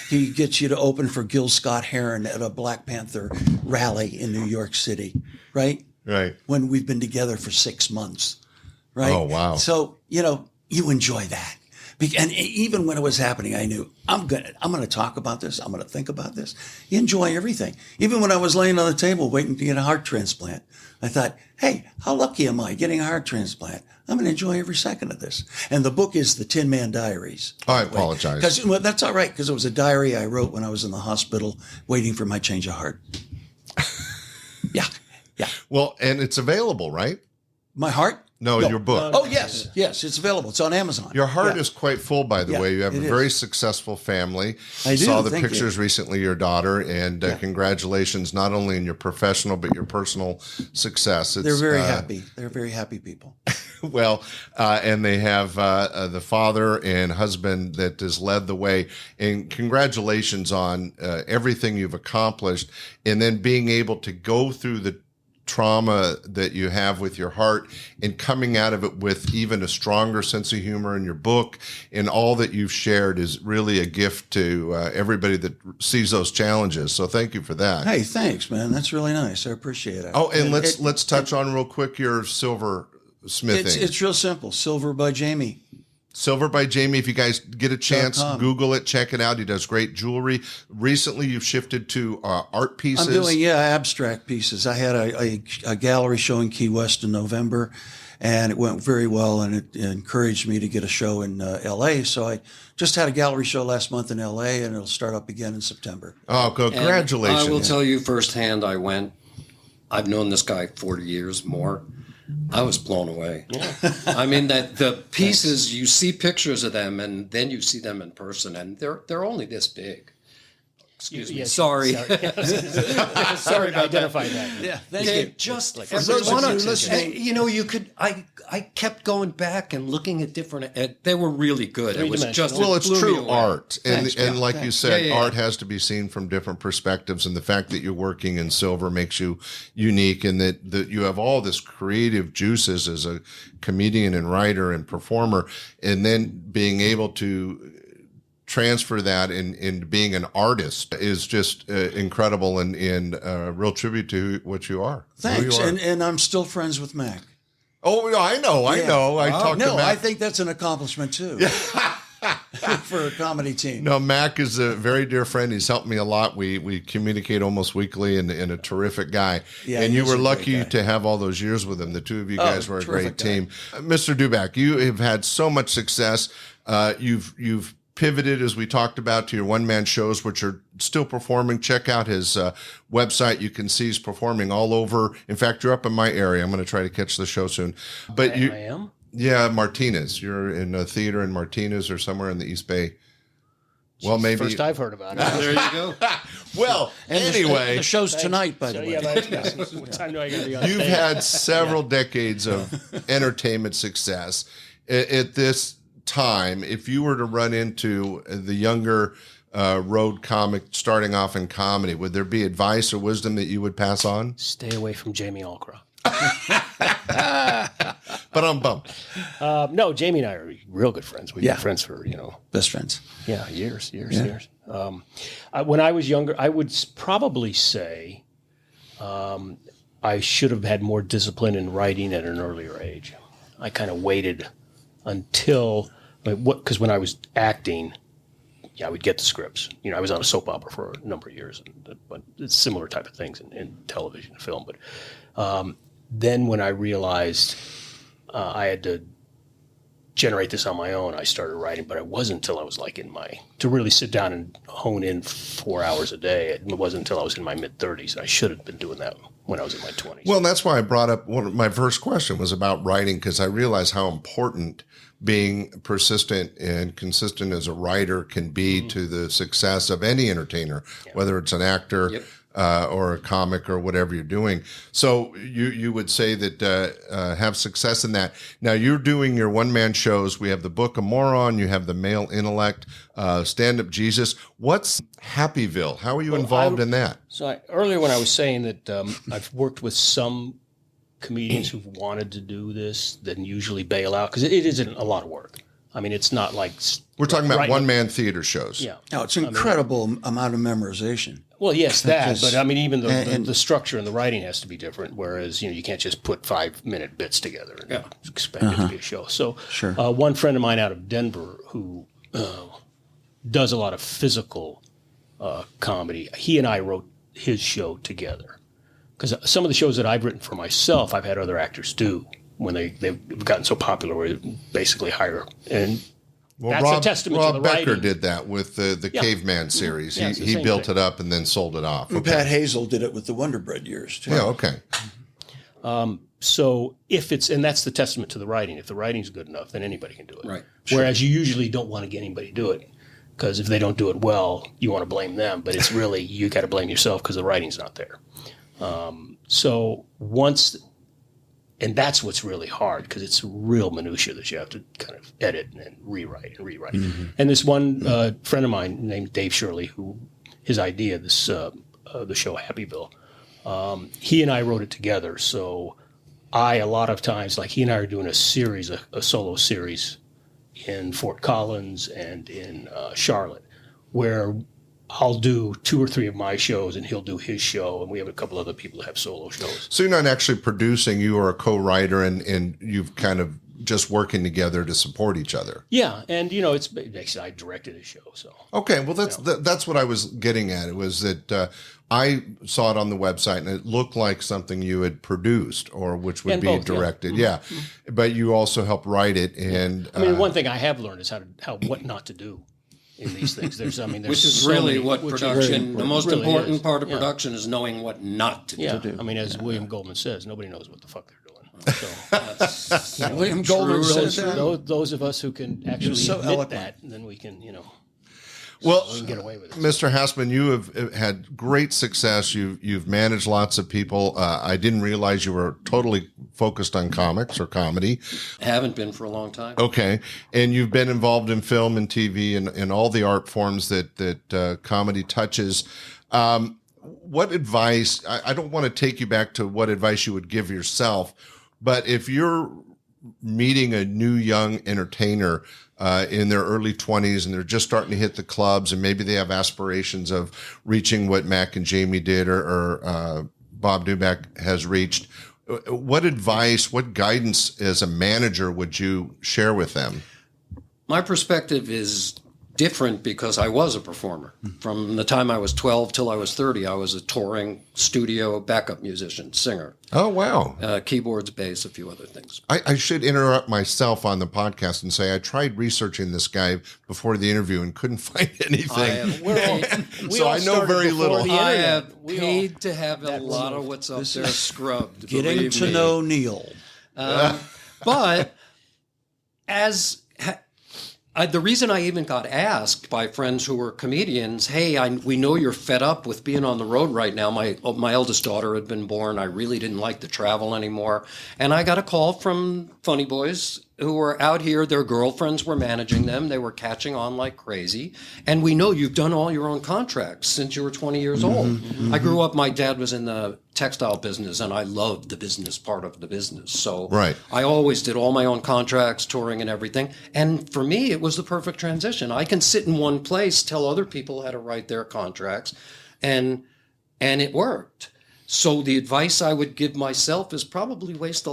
he gets you to open for Gil Scott-Heron at a Black Panther rally in New York City, right? Right. When we've been together for 6 months, right? Oh, wow. So, you enjoy that. And even when it was happening, I knew I'm going to talk about this. I'm going to think about this. You enjoy everything. Even when I was laying on the table waiting to get a heart transplant, I thought, hey, how lucky am I getting a heart transplant? I'm going to enjoy every second of this. And the book is The Tin Man Diaries. Oh, I apologize. Well, that's all right, because it was a diary I wrote when I was in the hospital waiting for my change of heart. Yeah. Well, and it's available, right? My heart? No, your book. Oh, yes, it's available. It's on Amazon. Your heart is quite full, by the way. You have a very successful family. I do. Saw the Thank pictures recently, your daughter, and congratulations not only in your professional but your personal success. They're very happy. They're very happy people. Well, and they have the father and husband that has led the way. And congratulations on everything you've accomplished, and then being able to go through the trauma that you have with your heart and coming out of it with even a stronger sense of humor in your book, and all that you've shared is really a gift to everybody that sees those challenges. So thank you for that. Hey, thanks, man. That's really nice. I appreciate it. Oh, and let's touch on real quick your silver smithing. It's real simple. Silver by Jamie. Silver by Jamie. If you guys get a chance, Google it, check it out. He does great jewelry. Recently, you've shifted to art pieces. I'm doing, abstract pieces. I had a gallery show in Key West in November, and it went very well, and it encouraged me to get a show in L.A. So I just had a gallery show last month in L.A., and it'll start up again in September. Oh, congratulations. And I will tell you firsthand, I've known this guy 40 years more. I was blown away. Yeah. I mean, that the pieces, you see pictures of them, and then you see them in person, and they're only this big. Excuse me. Yes, sorry. Sorry to identify that. Yeah, thank you. Just like, for those of you listening, you could. I kept going back and looking at different. They were really good. It was just it's true art, Thanks, and like you said, yeah. art has to be seen from different perspectives, and the fact that you're working in silver makes you unique, and that you have all this creative juices as a comedian and writer and performer, and then being able to transfer that in being an artist is just incredible, and a real tribute to what you are. Thanks. And I'm still friends with Mack. Oh, I know. I talked to Mack. I think that's an accomplishment too. For a comedy team. No, Mack is a very dear friend. He's helped me a lot. We communicate almost weekly, and a terrific guy. Yeah, and you were lucky to have all those years with him. The two of you guys were a great team. Mr. Dubac, you have had so much success. You've pivoted, as we talked about, to your one-man shows, which are still performing. Check out his website. You can see he's performing all over. In fact, you're up in my area. I'm going to try to catch the show soon. But I am? Yeah, Martinez. You're in a theater in Martinez or somewhere in the East Bay. Well, maybe. First I've heard about it. There you go. Well, anyway. The show's tonight, by the way. What time do I get to be on You've had several decades of entertainment success. At this time, if you were to run into the younger road comic starting off in comedy, would there be advice or wisdom that you would pass on? Stay away from Jamie Alcroft. But I'm bummed. No, Jamie and I are real good friends. We've been friends for, best friends. Yeah, years. When I was younger, I would probably say I should have had more discipline in writing at an earlier age. I kind of waited until, because when I was acting, I would get the scripts. I was on a soap opera for a number of years, but it's similar type of things in television and film. But then when I realized I had to generate this on my own, I started writing, but it wasn't until I was to really sit down and hone in 4 hours a day. It wasn't until I was in my mid-30s. I should have been doing that when I was in my 20s. Well, that's why I brought up my first question was about writing, because I realized how important being persistent and consistent as a writer can be to the success of any entertainer, whether it's an actor, or a comic or whatever you're doing. So you would say that have success in that. Now you're doing your one-man shows. We have the Book of Moran. You have the Male Intellect, Standup Jesus. What's Happyville? How are you involved in that? So earlier when I was saying that I've worked with some comedians who've wanted to do this, then usually bail out because it isn't a lot of work. I mean, it's not like we're talking about one-man theater shows. Yeah, no, it's an incredible amount of memorization. Well, yes, but I mean, even the structure and the writing has to be different. Whereas you can't just put 5-minute bits together and expect it to be a show. So, one friend of mine out of Denver who does a lot of physical comedy, he and I wrote his show together. Because some of the shows that I've written for myself, I've had other actors do when they've gotten so popular where they basically hire. And that's a testament to the writing. Rob Becker did that with the Caveman series. Yeah, he built it up and then sold it off. Okay. Pat Hazel did it with the Wonder Bread years, too. Yeah, okay. So and that's the testament to the writing. If the writing's good enough, then anybody can do it. Right. Whereas you usually don't want to get anybody to do it. Because if they don't do it well, you want to blame them. But it's really, you got to blame yourself because the writing's not there. So once, and that's what's really hard because it's real minutia that you have to kind of edit and rewrite. Mm-hmm. And this one friend of mine named Dave Shirley, who his idea, the show Happyville, he and I wrote it together. So a lot of times, like he and I are doing a solo series in Fort Collins and in Charlotte, where I'll do 2 or 3 of my shows and he'll do his show, and we have a couple other people that have solo shows. So you're not actually producing, you are a co-writer and you've kind of just working together to support each other. Yeah, and it's basically I directed his show. So okay, well that's what I was getting at. It was that I saw it on the website and it looked like something you had produced or which would be both, directed. Yeah. Mm-hmm. But you also helped write it. And I mean, one thing I have learned is what not to do in these things. There's which is really what production, the most really important part of production is knowing what not to do. I mean, as William Goldman says, nobody knows what the fuck they're doing. So, William Goldman says that. Those of us who can actually admit that, then we can, well, we can get away with it. Mr. Hassman, you have had great success. You've managed lots of people. I didn't realize you were totally focused on comics or comedy. Haven't been for a long time. Okay. And you've been involved in film and TV and all the art forms that comedy touches. What advice, I don't want to take you back to what advice you would give yourself, but if you're meeting a new young entertainer in their early 20s and they're just starting to hit the clubs and maybe they have aspirations of reaching what Mack and Jamie did or Bob Dubac has reached, what advice, what guidance as a manager would you share with them? My perspective is different because I was a performer. From the time I was 12 till I was 30, I was a touring studio backup musician, singer. Oh, wow. Keyboards, bass, a few other things. I should interrupt myself on the podcast and say I tried researching this guy before the interview and couldn't find anything. So I know very little. I have paid to have a lot of what's up there scrubbed. Getting to know Neil. But the reason I even got asked by friends who were comedians, hey, we know you're fed up with being on the road right now. My eldest daughter had been born. I really didn't like to travel anymore. And I got a call from funny boys who were out here. Their girlfriends were managing them. They were catching on like crazy. And we know you've done all your own contracts since you were 20 years old. I grew up, my dad was in the textile business, and I loved the business part of the business. So I always did all my own contracts, touring and everything. And for me, it was the perfect transition. I can sit in one place, tell other people how to write their contracts, and it worked. So the advice I would give myself is probably waste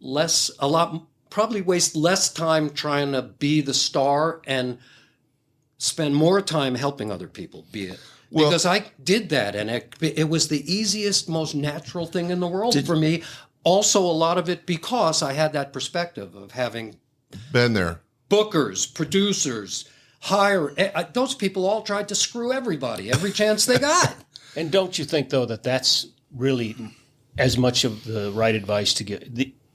less time trying to be the star and spend more time helping other people be it. Because I did that, and it was the easiest, most natural thing in the world for me. Also, a lot of it because I had that perspective of having been there. Bookers, producers, those people all tried to screw everybody every chance they got. And don't you think, though, that that's really as much of the right advice to give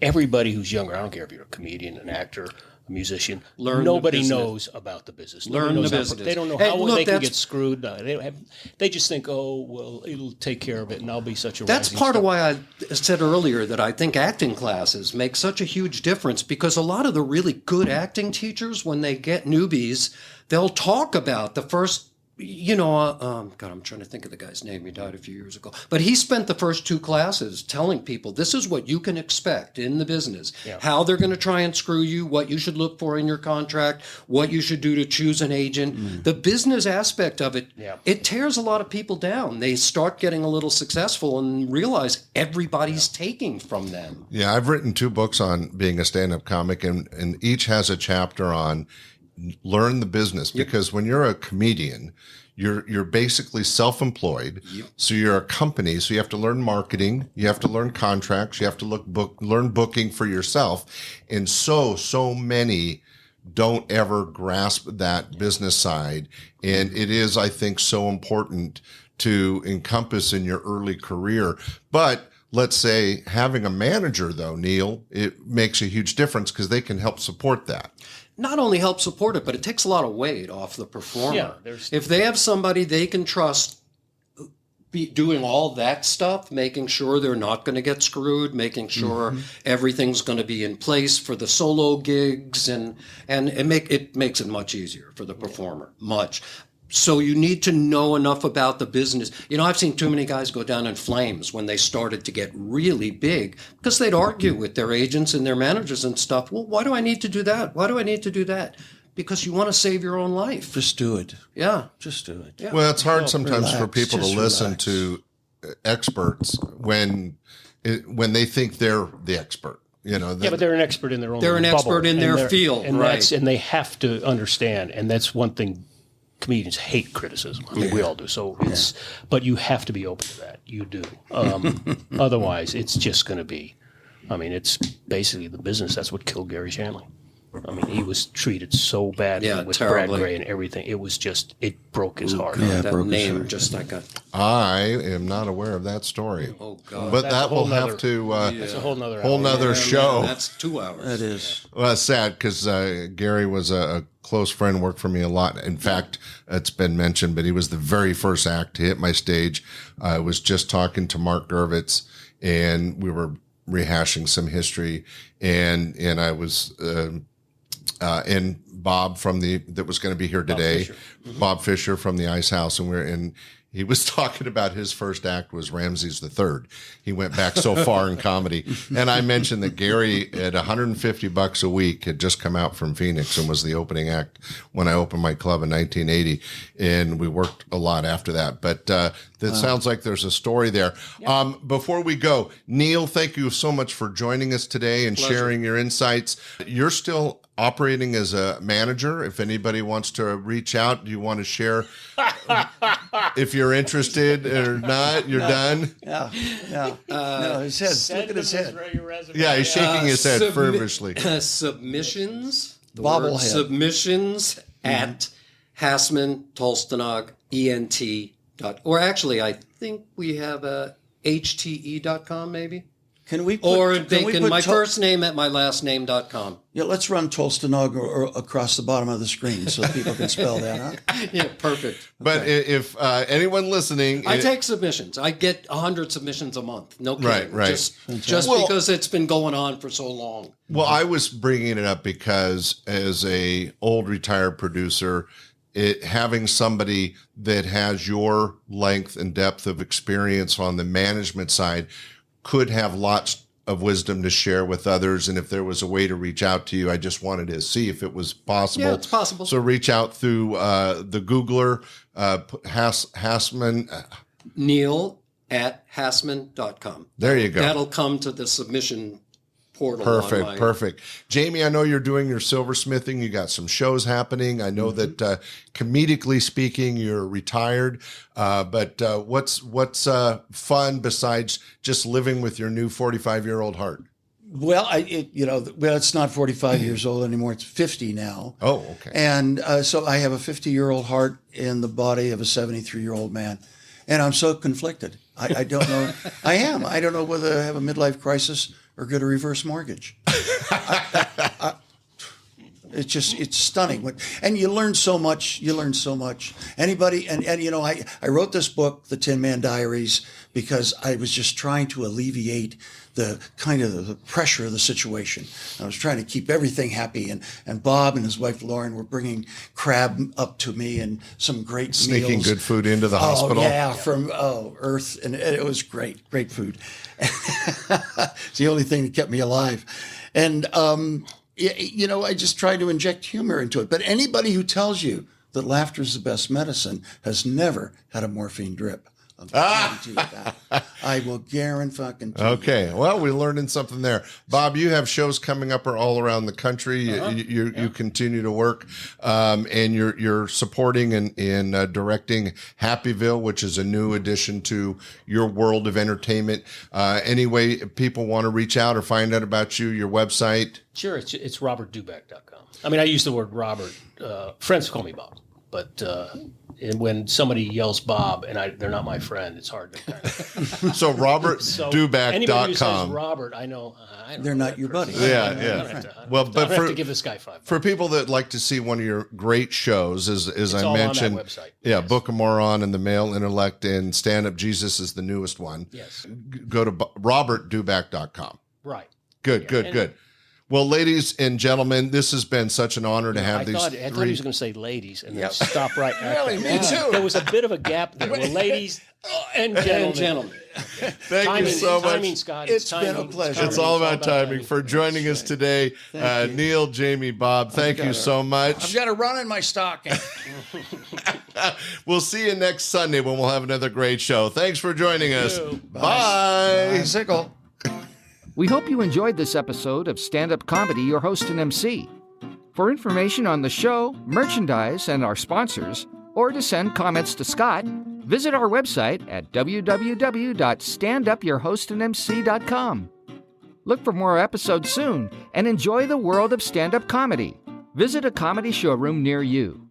everybody who's younger? I don't care if you're a comedian, an actor, a musician. Nobody knows about the business. Learn the business. They don't know how they can get screwed. They just think, oh, well, it'll take care of it, and I'll be such a. That's part of why I said earlier that I think acting classes make such a huge difference, because a lot of the really good acting teachers, when they get newbies, they'll talk about the first. God, I'm trying to think of the guy's name. He died a few years ago. But he spent the first 2 classes telling people, this is what you can expect in the business, how they're going to try and screw you, what you should look for in your contract, what you should do to choose an agent. The business aspect of it, it tears a lot of people down. They start getting a little successful and realize everybody's taking from them. Yeah, I've written 2 books on being a stand-up comic, and each has a chapter on learn the business, because when you're a comedian, you're basically self-employed. So you're a company. So you have to learn marketing. You have to learn contracts. You have to learn booking for yourself. And so many don't ever grasp that business side. And it is, I think, so important to encompass in your early career. But let's say having a manager, though, Neil, it makes a huge difference because they can help support that. Not only help support it, but it takes a lot of weight off the performer. If they have somebody they can trust doing all that stuff, making sure they're not going to get screwed, making sure everything's going to be in place for the solo gigs, and it makes it much easier for the performer, much. So you need to know enough about the business. I've seen too many guys go down in flames when they started to get really big, because they'd argue with their agents and their managers and stuff. Well, why do I need to do that? Why do I need to do that? Because you want to save your own life. Just do it. Yeah. Just do it. Yeah. Well, it's hard sometimes for people to listen to experts when they think they're the expert. But they're an expert in their own. They're an expert in their field, right? And they have to understand, and that's one thing. Comedians hate criticism. I mean, we all do. So but you have to be open to that. You do. Otherwise, it's just going to be. It's basically the business. That's what killed Gary Shandling. He was treated so badly with terribly. Brad Gray and everything. It was just, it broke his heart. Yeah, that name just like a. I am not aware of that story. Oh God! But that will have to. That's a whole nother show. That's 2 hours. That is. Well, it's sad because Gary was a close friend, worked for me a lot. In fact, it's been mentioned, but he was the very first act to hit my stage. I was just talking to Mark Gervitz, and we were rehashing some history, and I was. And Bob that was going to be here today, Bob Fisher from the Ice House, and he was talking about his first act was Ramses III. He went back so far in comedy. And I mentioned that Gary at $150 a week had just come out from Phoenix and was the opening act when I opened my club in 1980. And we worked a lot after that. But that sounds like there's a story there. Yeah. Before we go, Neil, thank you so much for joining us today and sharing your insights. You're still operating as a manager. If anybody wants to reach out, do you want to share if you're interested or not? You're done? Yeah. No, his head. Look at his head. Yeah, he's shaking his head fervently. Submissions. The Bobblehead. word submissions at Hassman, Tolstonog, ENT. Or actually, I think we have a HTE.com maybe. Can we put, or they can my first name at my last name.com. Yeah, let's run Tolstonog or across the bottom of the screen so people can spell that, huh? Yeah, perfect. But if anyone listening... I take submissions. I get 100 submissions a month. No kidding. Right. Just because it's been going on for so long. Well, I was bringing it up because as a old retired producer, having somebody that has your length and depth of experience on the management side could have lots of wisdom to share with others. And if there was a way to reach out to you, I just wanted to see if it was possible. Yeah, it's possible. So reach out through the Googler, Hassman. Neil at Hassman.com. There you go. That'll come to the submission portal. Perfect. Jamie, I know you're doing your silversmithing. You got some shows happening. I know that comedically speaking, you're retired. But what's fun besides just living with your new 45-year-old heart? Well, it's not 45 years old anymore. It's 50 now. Oh, okay. And so I have a 50-year-old heart in the body of a 73-year-old man. And I'm so conflicted. I don't know. I don't know whether I have a midlife crisis or get a reverse mortgage. It's stunning. And you learn so much. Anybody, and I wrote this book, The Tin Man Diaries, because I was just trying to alleviate the kind of the pressure of the situation. I was trying to keep everything happy, and Bob and his wife Lauren were bringing crab up to me and some great sneaking meals. Good food into the hospital. Yeah, from Earth, and it was great food. It's the only thing that kept me alive, and I just tried to inject humor into it. But anybody who tells you that laughter is the best medicine has never had a morphine drip. I will guarantee. Okay, well, we're learning something there. Bob, you have shows coming up all around the country. You continue to work, and you're supporting and directing Happyville, which is a new addition to your world of entertainment. Anyway, people want to reach out or find out about you, your website. Sure, it's robertdubac.com. I mean, I use the word Robert. Friends call me Bob, but and when somebody yells Bob and they're not my friend, it's hard to kind of... So robertdubac.com. Anybody who says Robert, I know they're not your buddy. Yeah. Well, but I have to give this guy $5. For people that like to see one of your great shows, as I mentioned, on that website. Yeah, yes. Book of Moran and The Male Intellect and Standup Jesus is the newest one. Yes. Go to robertdubac.com. Right. Good. Well, ladies and gentlemen, this has been such an honor to have these I thought he was going to say ladies and then stop right at Really, me too. There was a bit of a gap there. Well, ladies and gentlemen. Thank you so much. Timing, Scott. It's been a pleasure. It's all about timing. For joining us today, Neil, Jamie, Bob, thank you so much. I've got a run in my stocking. We'll see you next Sunday when we'll have another great show. Thanks for joining us. Bye. Bicycle. We hope you enjoyed this episode of Stand-Up Comedy, your host and MC. For information on the show, merchandise, and our sponsors, or to send comments to Scott, visit our website at www.standupyourhostandmc.com. Look for more episodes soon and enjoy the world of stand-up comedy. Visit a comedy showroom near you.